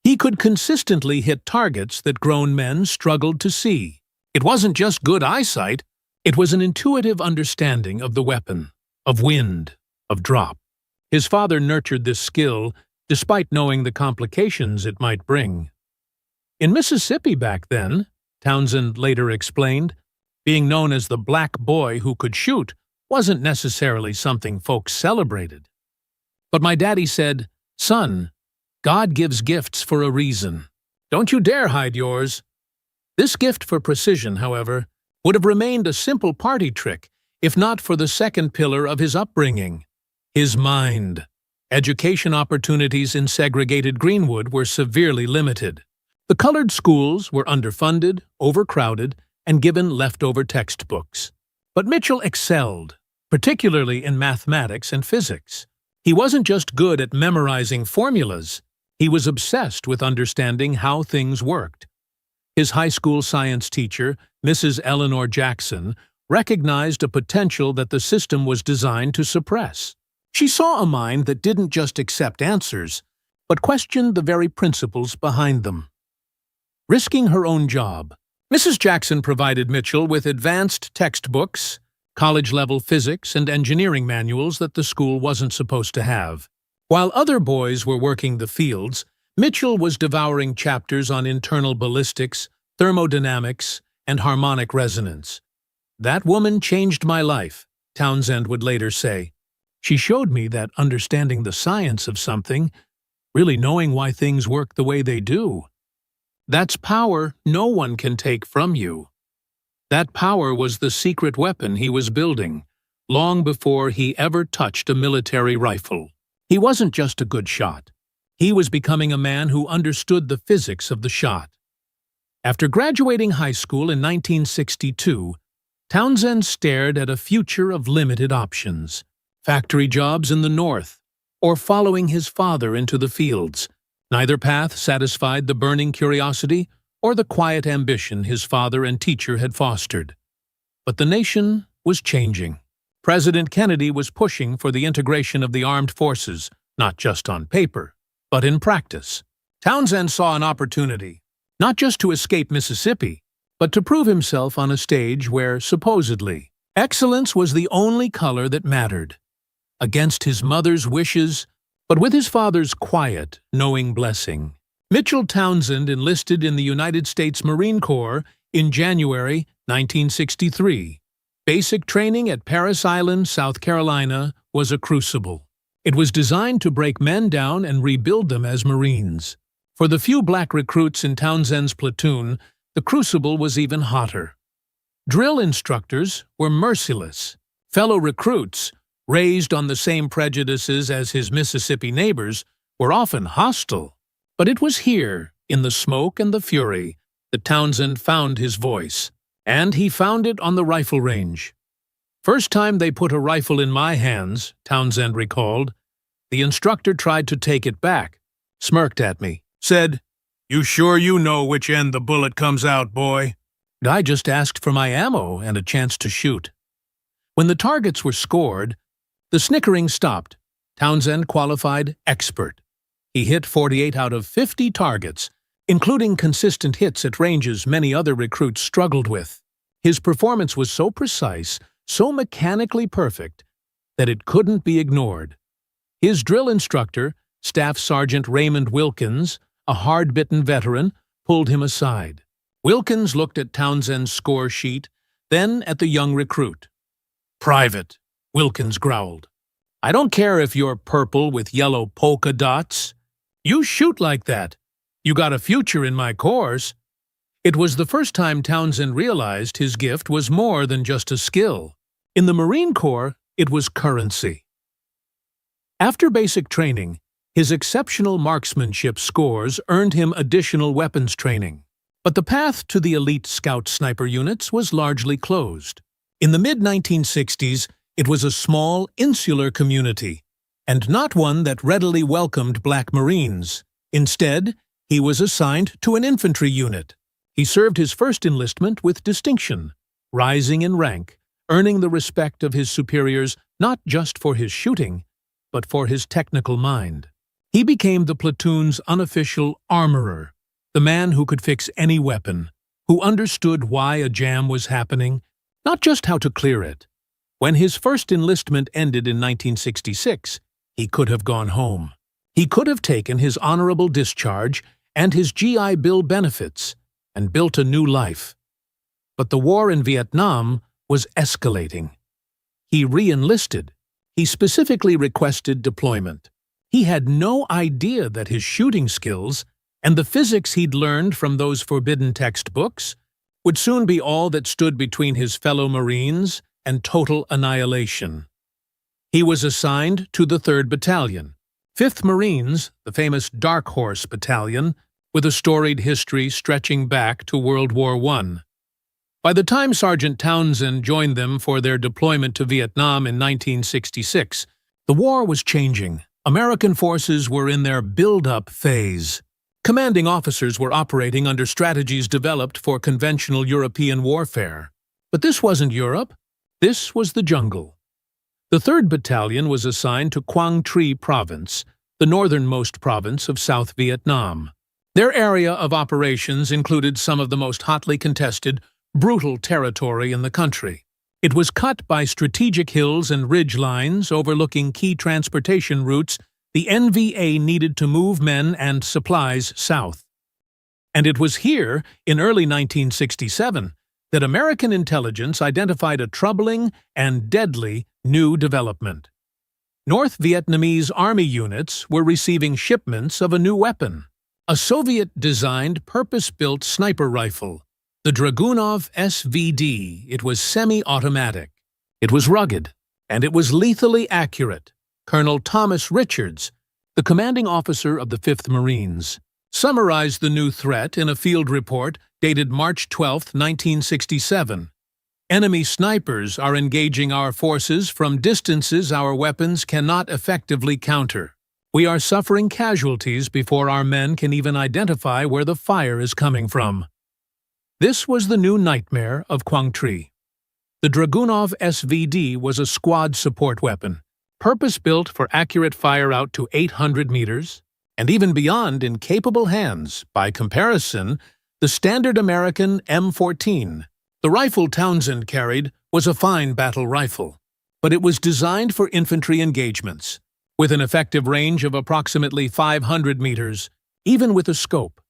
He could consistently hit targets that grown men struggled to see. It wasn't just good eyesight, it was an intuitive understanding of the weapon, of wind, of drop. His father nurtured this skill, despite knowing the complications it might bring. In Mississippi back then, Townsend later explained, being known as the black boy who could shoot wasn't necessarily something folks celebrated. But my daddy said, "Son, God gives gifts for a reason. Don't you dare hide yours." This gift for precision, however, would have remained a simple party trick if not for the second pillar of his upbringing: his mind. Education opportunities in segregated Greenwood were severely limited. The colored schools were underfunded, overcrowded, and given leftover textbooks. But Mitchell excelled, particularly in mathematics and physics. He wasn't just good at memorizing formulas, he was obsessed with understanding how things worked. His high school science teacher, Mrs. Eleanor Jackson, recognized a potential that the system was designed to suppress. She saw a mind that didn't just accept answers, but questioned the very principles behind them. Risking her own job, Mrs. Jackson provided Mitchell with advanced textbooks, college-level physics and engineering manuals that the school wasn't supposed to have. While other boys were working the fields, Mitchell was devouring chapters on internal ballistics, thermodynamics, and harmonic resonance. "That woman changed my life," Townsend would later say. "She showed me that understanding the science of something, really knowing why things work the way they do, that's power no one can take from you." That power was the secret weapon he was building, long before he ever touched a military rifle. He wasn't just a good shot. He was becoming a man who understood the physics of the shot. After graduating high school in 1962, Townsend stared at a future of limited options: factory jobs in the North, or following his father into the fields. Neither path satisfied the burning curiosity or the quiet ambition his father and teacher had fostered. But the nation was changing. President Kennedy was pushing for the integration of the armed forces, not just on paper, but in practice. Townsend saw an opportunity, not just to escape Mississippi, but to prove himself on a stage where, supposedly, excellence was the only color that mattered. Against his mother's wishes, but with his father's quiet, knowing blessing, Mitchell Townsend enlisted in the United States Marine Corps in January 1963. Basic training at Parris Island, South Carolina, was a crucible. It was designed to break men down and rebuild them as Marines. For the few black recruits in Townsend's platoon, the crucible was even hotter. Drill instructors were merciless. Fellow recruits, raised on the same prejudices as his Mississippi neighbors, were often hostile. But it was here, in the smoke and the fury, that Townsend found his voice. And he found it on the rifle range. "First time they put a rifle in my hands," Townsend recalled, "the instructor tried to take it back, smirked at me, said, 'You sure you know which end the bullet comes out, boy?' I just asked for my ammo and a chance to shoot." When the targets were scored, the snickering stopped. Townsend qualified expert. He hit 48 out of 50 targets, including consistent hits at ranges many other recruits struggled with. His performance was so precise, so mechanically perfect, that it couldn't be ignored. His drill instructor, Staff Sergeant Raymond Wilkins, a hard-bitten veteran, pulled him aside. Wilkins looked at Townsend's score sheet, then at the young recruit. "Private," Wilkins growled. "I don't care if you're purple with yellow polka dots. You shoot like that. You got a future in my course." It was the first time Townsend realized his gift was more than just a skill. In the Marine Corps, it was currency. After basic training, his exceptional marksmanship scores earned him additional weapons training. But the path to the elite scout sniper units was largely closed. In the mid-1960s, it was a small, insular community, and not one that readily welcomed black Marines. Instead, he was assigned to an infantry unit. He served his first enlistment with distinction, rising in rank, earning the respect of his superiors not just for his shooting, but for his technical mind. He became the platoon's unofficial armorer, the man who could fix any weapon, who understood why a jam was happening, not just how to clear it. When his first enlistment ended in 1966, he could have gone home. He could have taken his honorable discharge and his GI Bill benefits and built a new life. But the war in Vietnam was escalating. He re-enlisted. He specifically requested deployment. He had no idea that his shooting skills and the physics he'd learned from those forbidden textbooks would soon be all that stood between his fellow Marines and total annihilation. He was assigned to the 3rd Battalion, 5th Marines, the famous Dark Horse Battalion, with a storied history stretching back to World War I. By the time Sergeant Townsend joined them for their deployment to Vietnam in 1966, the war was changing. American forces were in their build-up phase. Commanding officers were operating under strategies developed for conventional European warfare. But this wasn't Europe. This was the jungle. The 3rd Battalion was assigned to Quang Tri Province, the northernmost province of South Vietnam. Their area of operations included some of the most hotly contested, brutal territory in the country. It was cut by strategic hills and ridge lines overlooking key transportation routes the NVA needed to move men and supplies south. And it was here, in early 1967, that American intelligence identified a troubling and deadly new development. North Vietnamese Army units were receiving shipments of a new weapon, a Soviet-designed, purpose-built sniper rifle, the Dragunov SVD. It was semi-automatic. It was rugged, and it was lethally accurate. Colonel Thomas Richards, the commanding officer of the 5th Marines, summarized the new threat in a field report dated March 12, 1967. "Enemy snipers are engaging our forces from distances our weapons cannot effectively counter. We are suffering casualties before our men can even identify where the fire is coming from." This was the new nightmare of Quang Tri. The Dragunov SVD was a squad support weapon, purpose-built for accurate fire out to 800 meters, and even beyond in capable hands. By comparison, the standard American M14, the rifle Townsend carried, was a fine battle rifle, but it was designed for infantry engagements, with an effective range of approximately 500 meters, even with a scope.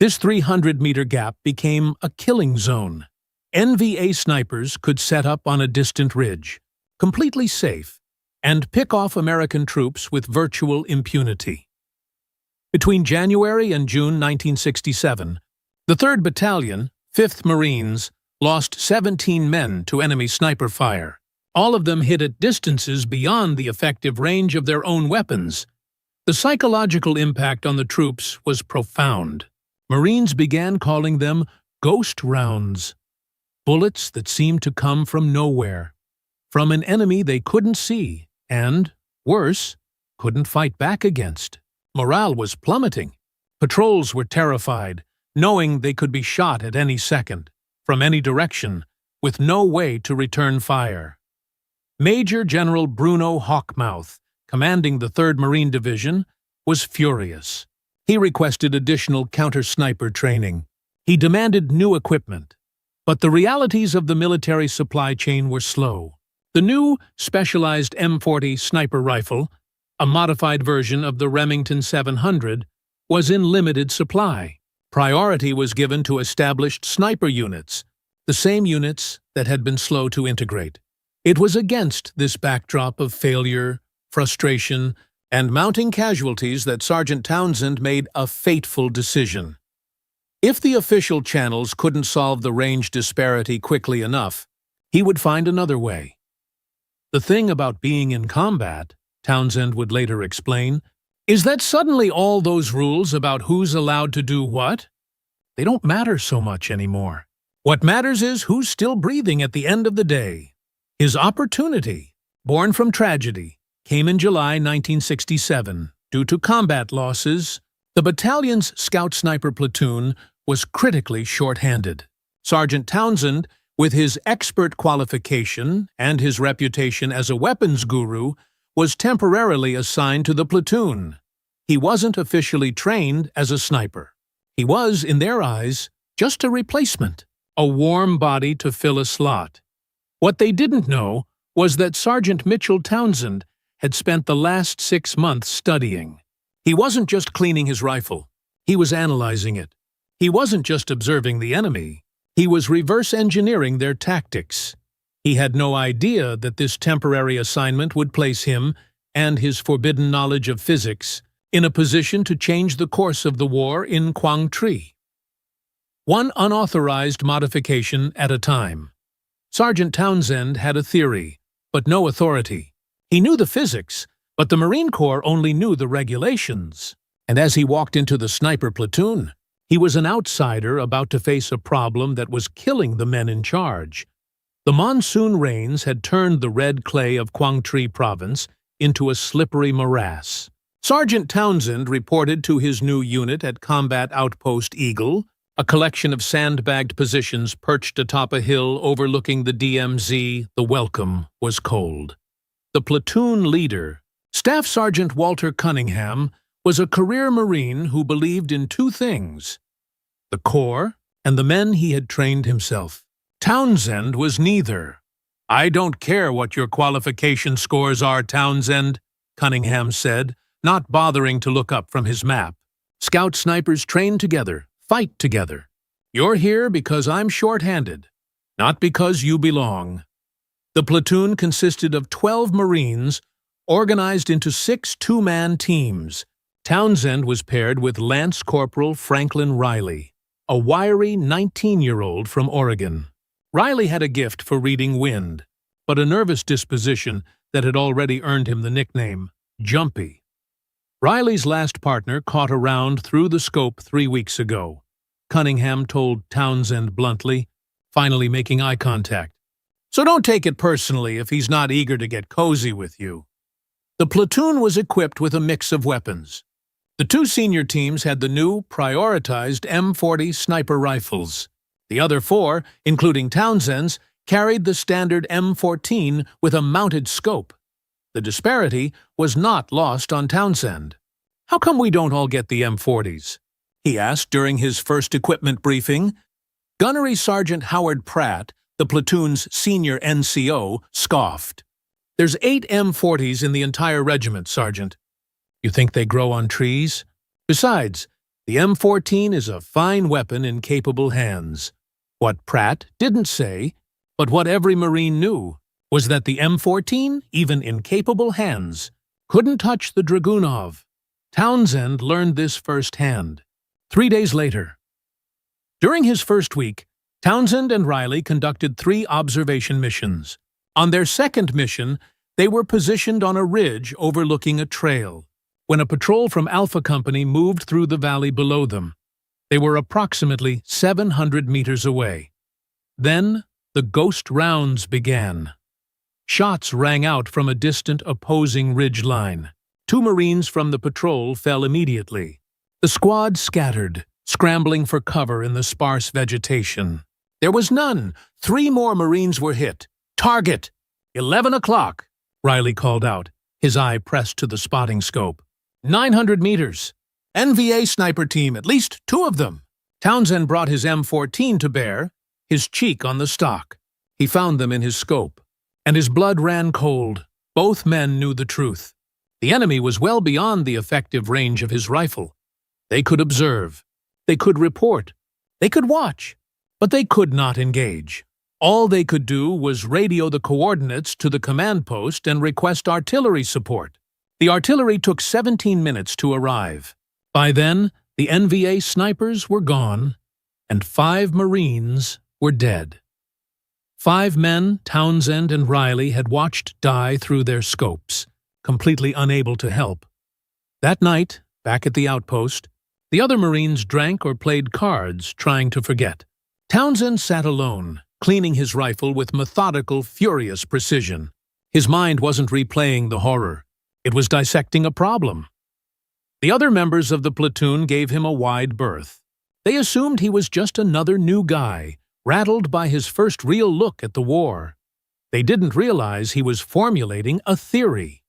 This 300-meter gap became a killing zone. NVA snipers could set up on a distant ridge, completely safe, and pick off American troops with virtual impunity. Between January and June 1967, the 3rd Battalion, 5th Marines, lost 17 men to enemy sniper fire. All of them hit at distances beyond the effective range of their own weapons. The psychological impact on the troops was profound. Marines began calling them ghost rounds, bullets that seemed to come from nowhere, from an enemy they couldn't see and, worse, couldn't fight back against. Morale was plummeting. Patrols were terrified, knowing they could be shot at any second, from any direction, with no way to return fire. Major General Bruno Hawkmouth, commanding the 3rd Marine Division, was furious. He requested additional counter-sniper training. He demanded new equipment. But the realities of the military supply chain were slow. The new, specialized M40 sniper rifle, a modified version of the Remington 700, was in limited supply. Priority was given to established sniper units, the same units that had been slow to integrate. It was against this backdrop of failure, frustration, and mounting casualties that Sergeant Townsend made a fateful decision. If the official channels couldn't solve the range disparity quickly enough, he would find another way. The thing about being in combat, Townsend would later explain, is that suddenly all those rules about who's allowed to do what, they don't matter so much anymore. What matters is who's still breathing at the end of the day. His opportunity, born from tragedy, came in July 1967. Due to combat losses, the battalion's scout sniper platoon was critically short-handed. Sergeant Townsend, with his expert qualification and his reputation as a weapons guru, was temporarily assigned to the platoon. He wasn't officially trained as a sniper. He was, in their eyes, just a replacement, a warm body to fill a slot. What they didn't know was that Sergeant Mitchell Townsend had spent the last 6 months studying. He wasn't just cleaning his rifle. He was analyzing it. He wasn't just observing the enemy. He was reverse engineering their tactics. He had no idea that this temporary assignment would place him, and his forbidden knowledge of physics, in a position to change the course of the war in Quang Tri. One unauthorized modification at a time. Sergeant Townsend had a theory, but no authority. He knew the physics, but the Marine Corps only knew the regulations. And as he walked into the sniper platoon, he was an outsider about to face a problem that was killing the men in charge. The monsoon rains had turned the red clay of Quang Tri province into a slippery morass. Sergeant Townsend reported to his new unit at Combat Outpost Eagle, a collection of sandbagged positions perched atop a hill overlooking the DMZ. The welcome was cold. The platoon leader, Staff Sergeant Walter Cunningham, was a career Marine who believed in 2 things: the Corps and the men he had trained himself. Townsend was neither. "I don't care what your qualification scores are, Townsend," Cunningham said, not bothering to look up from his map. "Scout snipers train together, fight together. You're here because I'm short-handed, not because you belong." The platoon consisted of 12 Marines, organized into 6 two-man teams. Townsend was paired with Lance Corporal Franklin Riley, a wiry 19-year-old from Oregon. Riley had a gift for reading wind, but a nervous disposition that had already earned him the nickname Jumpy. Riley's last partner caught a round through the scope 3 weeks ago, Cunningham told Townsend bluntly, finally making eye contact. "So don't take it personally if he's not eager to get cozy with you." The platoon was equipped with a mix of weapons. The two senior teams had the new, prioritized M40 sniper rifles. The other four, including Townsend's, carried the standard M14 with a mounted scope. The disparity was not lost on Townsend. "How come we don't all get the M40s?" he asked during his first equipment briefing. Gunnery Sergeant Howard Pratt, the platoon's senior NCO, scoffed. "There's 8 M40s in the entire regiment, Sergeant. You think they grow on trees? Besides, the M14 is a fine weapon in capable hands." What Pratt didn't say, but what every Marine knew, was that the M14, even in capable hands, couldn't touch the Dragunov. Townsend learned this firsthand. 3 days later. During his first week, Townsend and Riley conducted 3 observation missions. On their second mission, they were positioned on a ridge overlooking a trail, when a patrol from Alpha Company moved through the valley below them. They were approximately 700 meters away. Then, the ghost rounds began. Shots rang out from a distant opposing ridge line. 2 Marines from the patrol fell immediately. The squad scattered, scrambling for cover in the sparse vegetation. There was none. 3 more Marines were hit. "Target! 11 o'clock!" Riley called out, his eye pressed to the spotting scope. 900 meters. NVA sniper team, at least 2 of them. Townsend brought his M14 to bear, his cheek on the stock. He found them in his scope, and his blood ran cold. Both men knew the truth. The enemy was well beyond the effective range of his rifle. They could observe. They could report. They could watch. But they could not engage. All they could do was radio the coordinates to the command post and request artillery support. The artillery took 17 minutes to arrive. By then, the NVA snipers were gone, and 5 Marines were dead. 5 men, Townsend and Riley, had watched die through their scopes, completely unable to help. That night, back at the outpost, the other Marines drank or played cards, trying to forget. Townsend sat alone, cleaning his rifle with methodical, furious precision. His mind wasn't replaying the horror. It was dissecting a problem. The other members of the platoon gave him a wide berth. They assumed he was just another new guy, rattled by his first real look at the war. They didn't realize he was formulating a theory.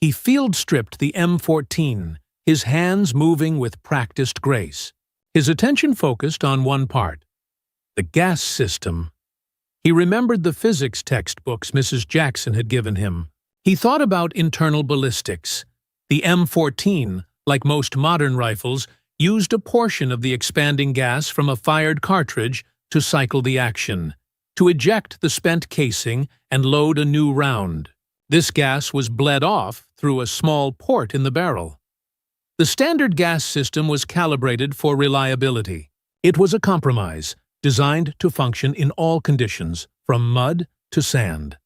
He field-stripped the M14, his hands moving with practiced grace. His attention focused on one part, the gas system. He remembered the physics textbooks Mrs. Jackson had given him. He thought about internal ballistics. The M14, like most modern rifles, used a portion of the expanding gas from a fired cartridge to cycle the action, to eject the spent casing and load a new round. This gas was bled off through a small port in the barrel. The standard gas system was calibrated for reliability. It was a compromise, designed to function in all conditions, from mud to sand.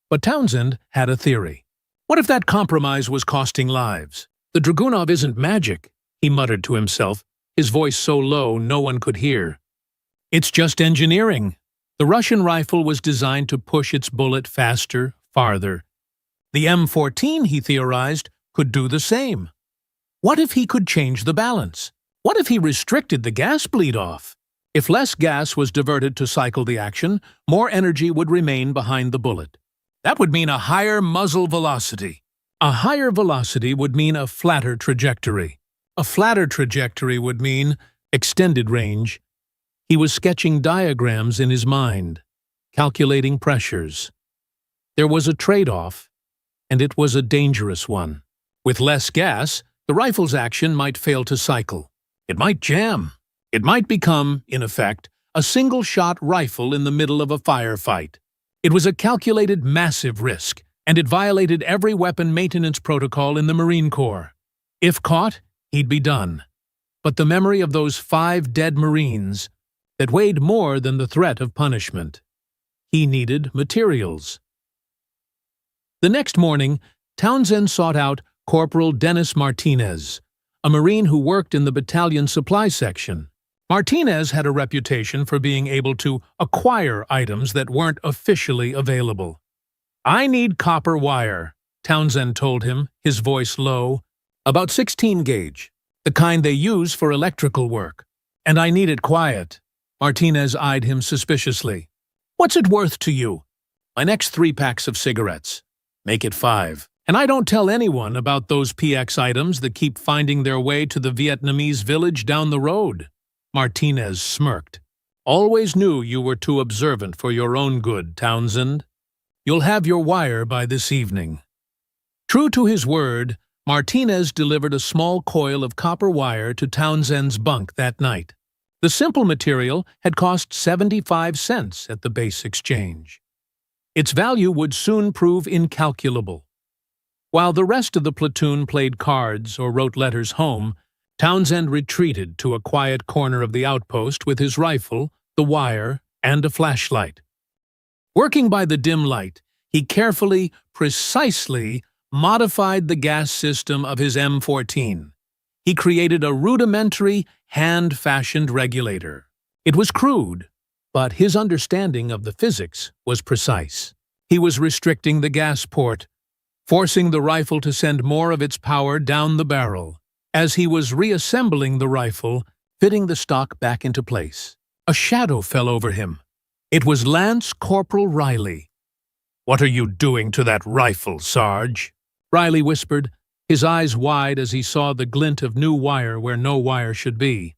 But Townsend had a theory. What if that compromise was costing lives? "The Dragunov isn't magic," he muttered to himself, his voice so low no one could hear. "It's just engineering." The Russian rifle was designed to push its bullet faster, farther. The M14, he theorized, could do the same. What if he could change the balance? What if he restricted the gas bleed-off? If less gas was diverted to cycle the action, more energy would remain behind the bullet. That would mean a higher muzzle velocity. A higher velocity would mean a flatter trajectory. A flatter trajectory would mean extended range. He was sketching diagrams in his mind, calculating pressures. There was a trade-off, and it was a dangerous one. With less gas, the rifle's action might fail to cycle. It might jam. It might become, in effect, a single-shot rifle in the middle of a firefight. It was a calculated massive risk, and it violated every weapon maintenance protocol in the Marine Corps. If caught, he'd be done. But the memory of those 5 dead Marines, that weighed more than the threat of punishment. He needed materials. The next morning, Townsend sought out Corporal Dennis Martinez, a Marine who worked in the battalion supply section. Martinez had a reputation for being able to acquire items that weren't officially available. "I need copper wire," Townsend told him, his voice low. About 16 gauge, the kind they use for electrical work. And I need it quiet. Martinez eyed him suspiciously. What's it worth to you? My next 3 packs of cigarettes. Make it 5. And I don't tell anyone about those PX items that keep finding their way to the Vietnamese village down the road. Martinez smirked. Always knew you were too observant for your own good, Townsend. You'll have your wire by this evening. True to his word, Martinez delivered a small coil of copper wire to Townsend's bunk that night. The simple material had cost 75 cents at the base exchange. Its value would soon prove incalculable. While the rest of the platoon played cards or wrote letters home, Townsend retreated to a quiet corner of the outpost with his rifle, the wire, and a flashlight. Working by the dim light, he carefully, precisely modified the gas system of his M14. He created a rudimentary, hand-fashioned regulator. It was crude, but his understanding of the physics was precise. He was restricting the gas port, forcing the rifle to send more of its power down the barrel. As he was reassembling the rifle, fitting the stock back into place, a shadow fell over him. It was Lance Corporal Riley. "What are you doing to that rifle, Sarge?" Riley whispered, his eyes wide as he saw the glint of new wire where no wire should be.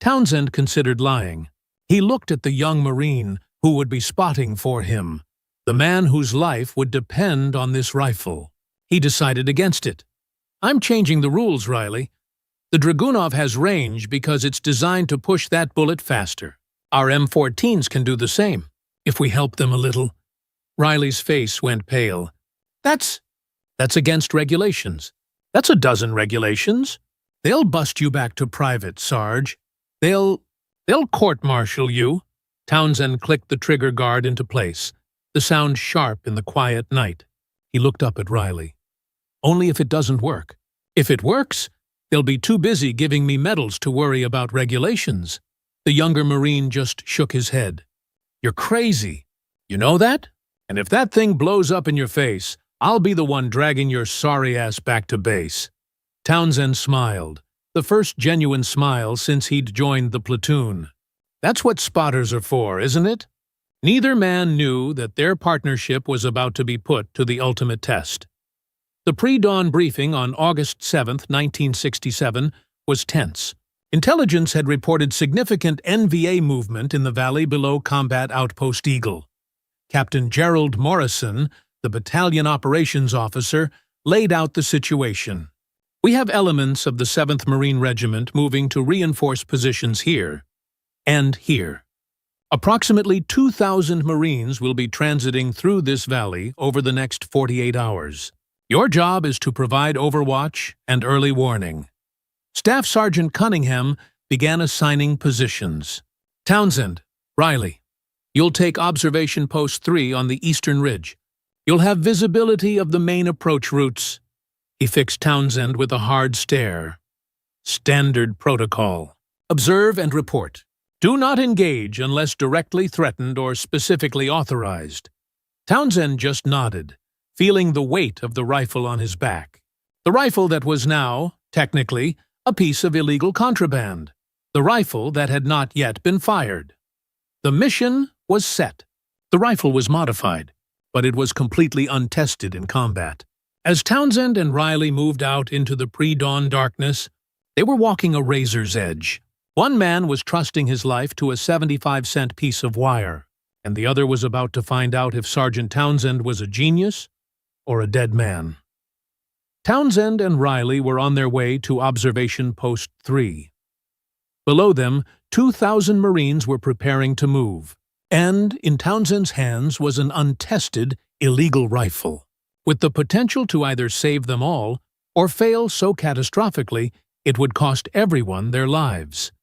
Townsend considered lying. He looked at the young Marine who would be spotting for him, the man whose life would depend on this rifle. He decided against it. "I'm changing the rules, Riley. The Dragunov has range because it's designed to push that bullet faster. Our M14s can do the same, if we help them a little." Riley's face went pale. That's against regulations. That's a dozen regulations. They'll bust you back to private, Sarge. They'll court-martial you." Townsend clicked the trigger guard into place, the sound sharp in the quiet night. He looked up at Riley. "Only if it doesn't work. If it works, they'll be too busy giving me medals to worry about regulations." The younger Marine just shook his head. "You're crazy. You know that? And if that thing blows up in your face, I'll be the one dragging your sorry ass back to base." Townsend smiled, the first genuine smile since he'd joined the platoon. That's what spotters are for, isn't it? Neither man knew that their partnership was about to be put to the ultimate test. The pre-dawn briefing on August 7, 1967, was tense. Intelligence had reported significant NVA movement in the valley below Combat Outpost Eagle. Captain Gerald Morrison, the battalion operations officer, laid out the situation. "We have elements of the 7th Marine Regiment moving to reinforce positions here and here. Approximately 2,000 Marines will be transiting through this valley over the next 48 hours. Your job is to provide overwatch and early warning." Staff Sergeant Cunningham began assigning positions. "Townsend, Riley, you'll take Observation Post 3 on the eastern ridge. You'll have visibility of the main approach routes." He fixed Townsend with a hard stare. "Standard protocol. Observe and report. Do not engage unless directly threatened or specifically authorized." Townsend just nodded, feeling the weight of the rifle on his back. The rifle that was now, technically, a piece of illegal contraband. The rifle that had not yet been fired. The mission was set. The rifle was modified, but it was completely untested in combat. As Townsend and Riley moved out into the pre-dawn darkness, they were walking a razor's edge. One man was trusting his life to a 75-cent piece of wire, and the other was about to find out if Sergeant Townsend was a genius or a dead man. Townsend and Riley were on their way to Observation Post 3. Below them, 2,000 Marines were preparing to move, and in Townsend's hands was an untested, illegal rifle, with the potential to either save them all or fail so catastrophically it would cost everyone their lives.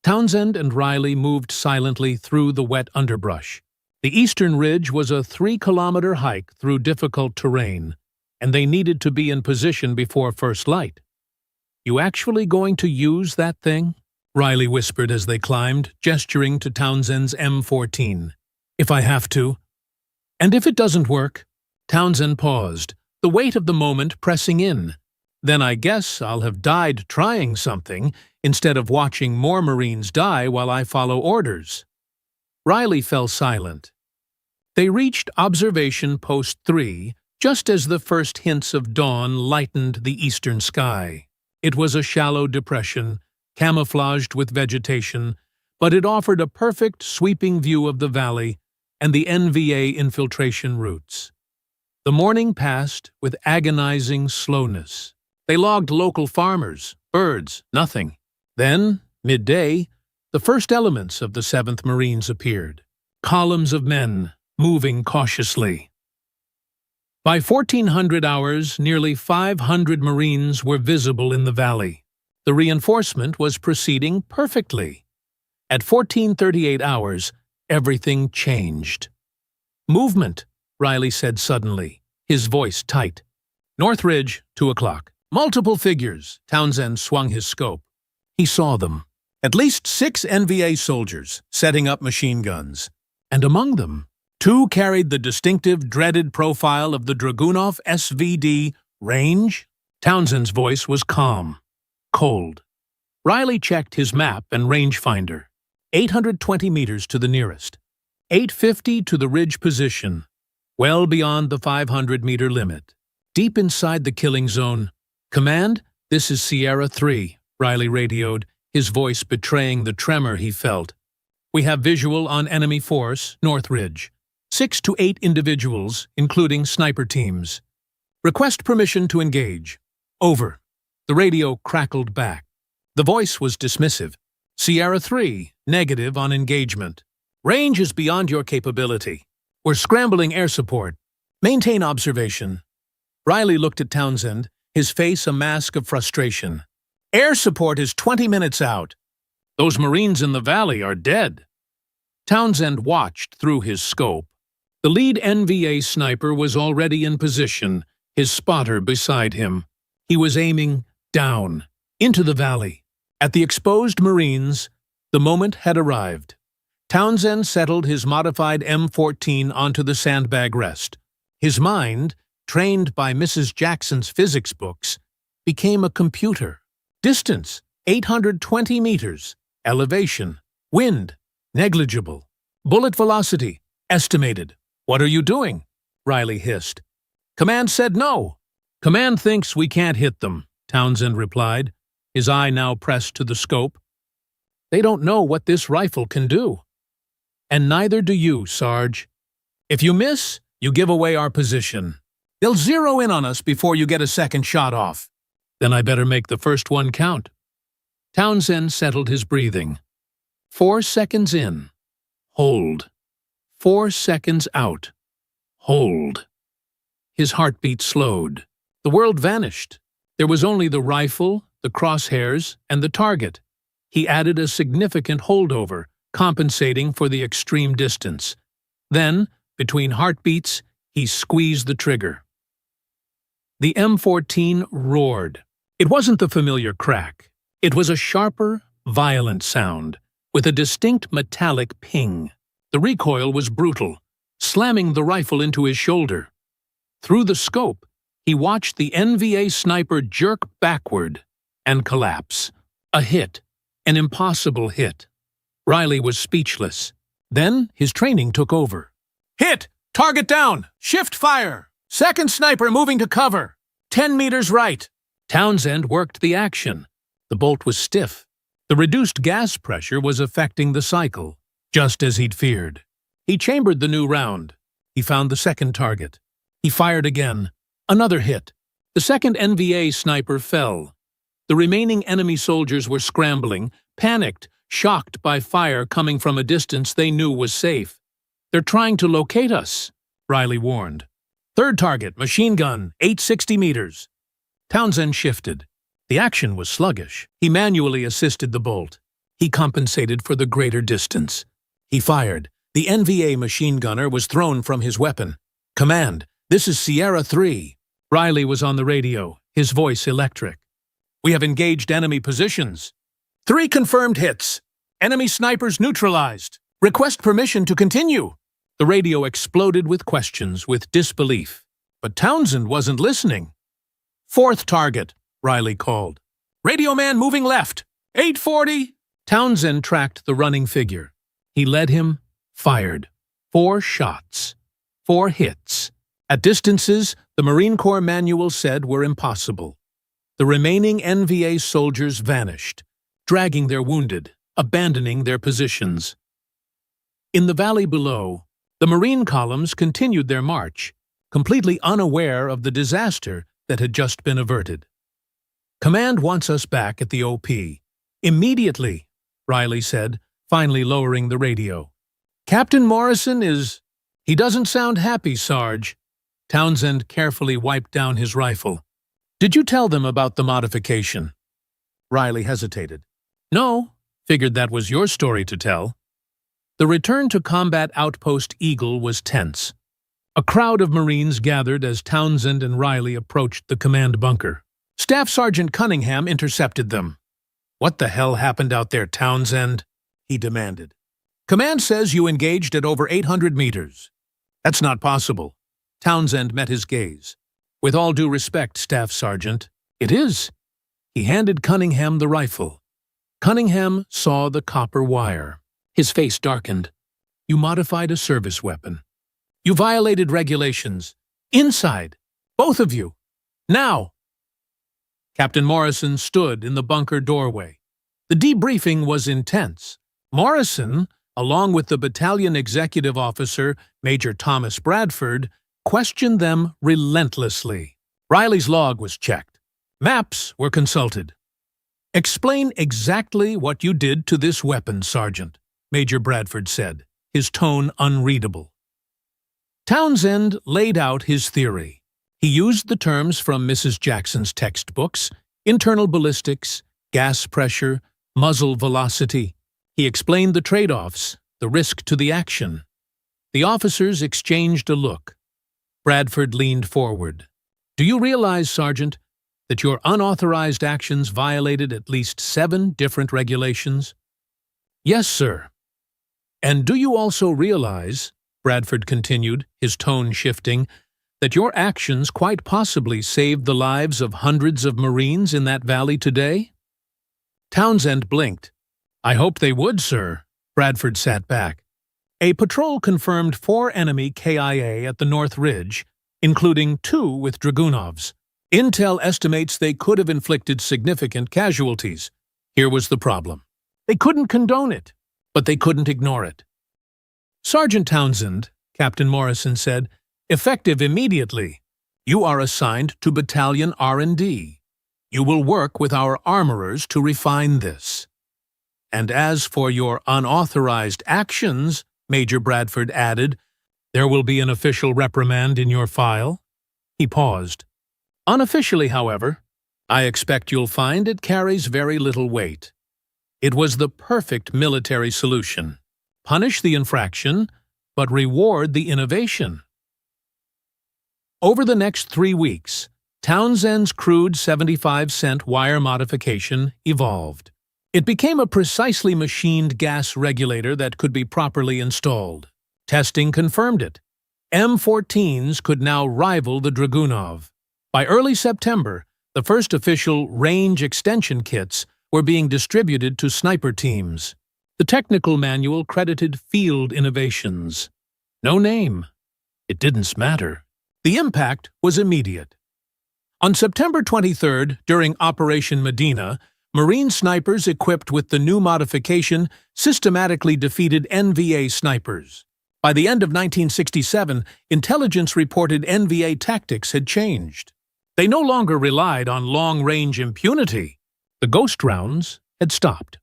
Townsend and Riley moved silently through the wet underbrush. The eastern ridge was a 3-kilometer hike through difficult terrain, and they needed to be in position before first light. "You actually going to use that thing?" Riley whispered as they climbed, gesturing to Townsend's M14. "If I have to." "And if it doesn't work?" Townsend paused, the weight of the moment pressing in. Then I guess I'll have died trying something instead of watching more Marines die while I follow orders. Riley fell silent. They reached observation post 3 just as the first hints of dawn lightened the eastern sky. It was a shallow depression, camouflaged with vegetation, but it offered a perfect sweeping view of the valley and the NVA infiltration routes. The morning passed with agonizing slowness. They logged local farmers, birds, nothing. Then, midday, the first elements of the 7th Marines appeared. Columns of men, moving cautiously. By 1400 hours, nearly 500 Marines were visible in the valley. The reinforcement was proceeding perfectly. At 1438 hours, everything changed. "Movement," Riley said suddenly, his voice tight. "North Ridge, 2 o'clock. Multiple figures." Townsend swung his scope. He saw them. At least 6 NVA soldiers, setting up machine guns. And among them, 2 carried the distinctive, dreaded profile of the Dragunov SVD range. Townsend's voice was calm, cold. Riley checked his map and rangefinder. 820 meters to the nearest. 850 to the ridge position, well beyond the 500-meter limit. Deep inside the killing zone. "Command, this is Sierra 3, Riley radioed, his voice betraying the tremor he felt. "We have visual on enemy force, North Ridge. 6 to 8 individuals, including sniper teams. Request permission to engage. Over." The radio crackled back. The voice was dismissive. "Sierra 3, negative on engagement. Range is beyond your capability. We're scrambling air support. Maintain observation." Riley looked at Townsend, his face a mask of frustration. "Air support is 20 minutes out. Those Marines in the valley are dead." Townsend watched through his scope. The lead NVA sniper was already in position, his spotter beside him. He was aiming down, into the valley. At the exposed Marines, the moment had arrived. Townsend settled his modified M14 onto the sandbag rest. His mind, trained by Mrs. Jackson's physics books, became a computer. Distance, 820 meters. Elevation, wind, negligible. Bullet velocity, estimated. "What are you doing?" Riley hissed. "Command said no." "Command thinks we can't hit them," Townsend replied, his eye now pressed to the scope. "They don't know what this rifle can do. And neither do you, Sarge. If you miss, you give away our position. They'll zero in on us before you get a second shot off. Then I better make the first one count." Townsend settled his breathing. 4 seconds in. Hold. 4 seconds out. Hold. His heartbeat slowed. The world vanished. There was only the rifle, the crosshairs, and the target. He added a significant holdover, compensating for the extreme distance. Then, between heartbeats, he squeezed the trigger. The M14 roared. It wasn't the familiar crack. It was a sharper, violent sound, with a distinct metallic ping. The recoil was brutal, slamming the rifle into his shoulder. Through the scope, he watched the NVA sniper jerk backward and collapse. A hit, an impossible hit. Riley was speechless. Then his training took over. "Hit! Target down! Shift fire! Second sniper moving to cover! 10 meters right!" Townsend worked the action. The bolt was stiff. The reduced gas pressure was affecting the cycle, just as he'd feared. He chambered the new round. He found the second target. He fired again. Another hit. The second NVA sniper fell. The remaining enemy soldiers were scrambling, panicked, shocked by fire coming from a distance they knew was safe. "They're trying to locate us," Riley warned. "Third target, machine gun, 860 meters. Townsend shifted. The action was sluggish. He manually assisted the bolt. He compensated for the greater distance. He fired. The NVA machine gunner was thrown from his weapon. "Command, this is Sierra 3. Riley was on the radio, his voice electric. "We have engaged enemy positions. 3 confirmed hits. Enemy snipers neutralized. Request permission to continue." The radio exploded with questions, with disbelief. But Townsend wasn't listening. "Fourth target," Riley called. "Radio man moving left. 840." Townsend tracked the running figure. He led him, fired. 4 shots. 4 hits. At distances the Marine Corps manual said were impossible. The remaining NVA soldiers vanished, dragging their wounded, abandoning their positions. In the valley below, the Marine columns continued their march, completely unaware of the disaster that had just been averted. "Command wants us back at the OP. Immediately," Riley said, finally lowering the radio. "Captain Morrison is... He doesn't sound happy, Sarge." Townsend carefully wiped down his rifle. "Did you tell them about the modification?" Riley hesitated. "No, figured that was your story to tell." The return to combat outpost Eagle was tense. A crowd of Marines gathered as Townsend and Riley approached the command bunker. Staff Sergeant Cunningham intercepted them. "What the hell happened out there, Townsend?" he demanded. "Command says you engaged at over 800 meters. "That's not possible." Townsend met his gaze. "With all due respect, Staff Sergeant, it is." He handed Cunningham the rifle. Cunningham saw the copper wire. His face darkened. "You modified a service weapon. You violated regulations. Inside. Both of you. Now." Captain Morrison stood in the bunker doorway. The debriefing was intense. Morrison, along with the battalion executive officer, Major Thomas Bradford, questioned them relentlessly. Riley's log was checked. Maps were consulted. "Explain exactly what you did to this weapon, Sergeant," Major Bradford said, his tone unreadable. Townsend laid out his theory. He used the terms from Mrs. Jackson's textbooks: internal ballistics, gas pressure, muzzle velocity. He explained the trade-offs, the risk to the action. The officers exchanged a look. Bradford leaned forward. "Do you realize, Sergeant, that your unauthorized actions violated at least 7 different regulations?" "Yes, sir." "And do you also realize," Bradford continued, his tone shifting, "that your actions quite possibly saved the lives of hundreds of Marines in that valley today?" Townsend blinked. "I hope they would, sir." Bradford sat back. "A patrol confirmed 4 enemy KIA at the North Ridge, including 2 with Dragunovs. Intel estimates they could have inflicted significant casualties. Here was the problem. They couldn't condone it, but they couldn't ignore it." "Sergeant Townsend," Captain Morrison said, "effective immediately. You are assigned to Battalion R&D. You will work with our armorers to refine this. And as for your unauthorized actions," Major Bradford added, "there will be an official reprimand in your file." He paused. "Unofficially, however, I expect you'll find it carries very little weight. It was the perfect military solution. Punish the infraction, but reward the innovation." Over the next 3 weeks, Townsend's crude 75-cent wire modification evolved. It became a precisely machined gas regulator that could be properly installed. Testing confirmed it. M14s could now rival the Dragunov. By early September, the first official range extension kits were being distributed to sniper teams. The technical manual credited field innovations. No name. It didn't matter. The impact was immediate. On September 23rd, during Operation Medina, Marine snipers equipped with the new modification systematically defeated NVA snipers. By the end of 1967, intelligence reported NVA tactics had changed. They no longer relied on long-range impunity. The ghost rounds had stopped.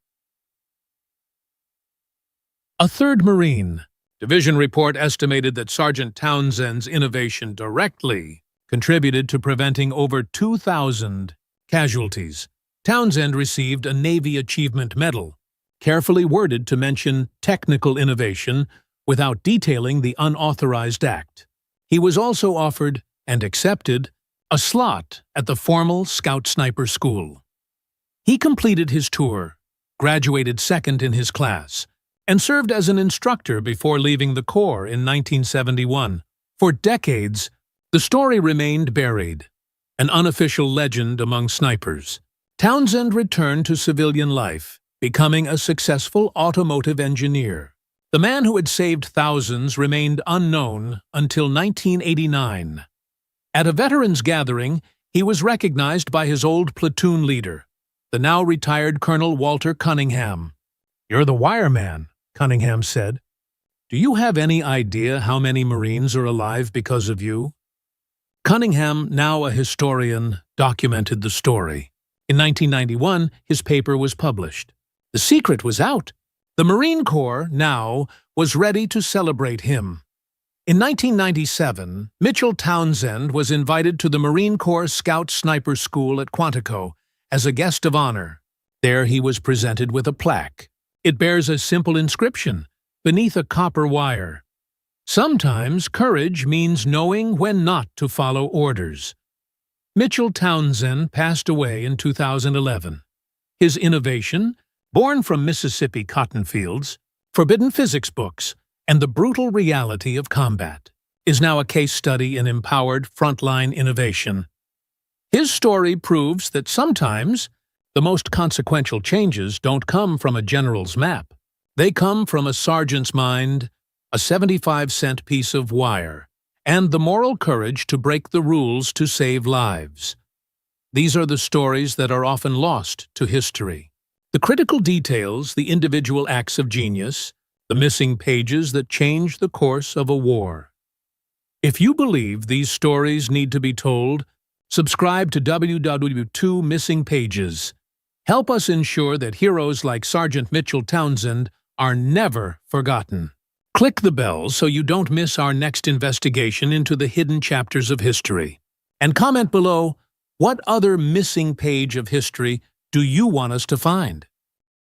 A third Marine. Division report estimated that Sergeant Townsend's innovation directly contributed to preventing over 2,000 casualties. Townsend received a Navy Achievement Medal, carefully worded to mention technical innovation without detailing the unauthorized act. He was also offered, and accepted, a slot at the formal Scout Sniper School. He completed his tour, graduated second in his class, and served as an instructor before leaving the Corps in 1971. For decades, The story remained buried, an unofficial legend among snipers. Townsend returned to civilian life, becoming a successful automotive engineer. The man who had saved thousands remained unknown until 1989. At a veterans gathering, he was recognized by his old platoon leader, the now-retired Colonel Walter Cunningham. "You're the wireman," Cunningham said. "Do you have any idea how many Marines are alive because of you?" Cunningham, now a historian, documented the story. In 1991, his paper was published. The secret was out. The Marine Corps, now, was ready to celebrate him. In 1997, Mitchell Townsend was invited to the Marine Corps Scout Sniper School at Quantico as a guest of honor. There he was presented with a plaque. It bears a simple inscription beneath a copper wire. "Sometimes courage means knowing when not to follow orders." Mitchell Townsend passed away in 2011. His innovation, born from Mississippi cotton fields, forbidden physics books, and the brutal reality of combat, is now a case study in empowered frontline innovation. His story proves that sometimes the most consequential changes don't come from a general's map. They come from a sergeant's mind, a 75-cent piece of wire, and the moral courage to break the rules to save lives. These are the stories that are often lost to history. The critical details, the individual acts of genius, the missing pages that change the course of a war. If you believe these stories need to be told, subscribe to WW2 Missing Pages. Help us ensure that heroes like Sergeant Mitchell Townsend are never forgotten. Click the bell so you don't miss our next investigation into the hidden chapters of history. And comment below, what other missing page of history do you want us to find?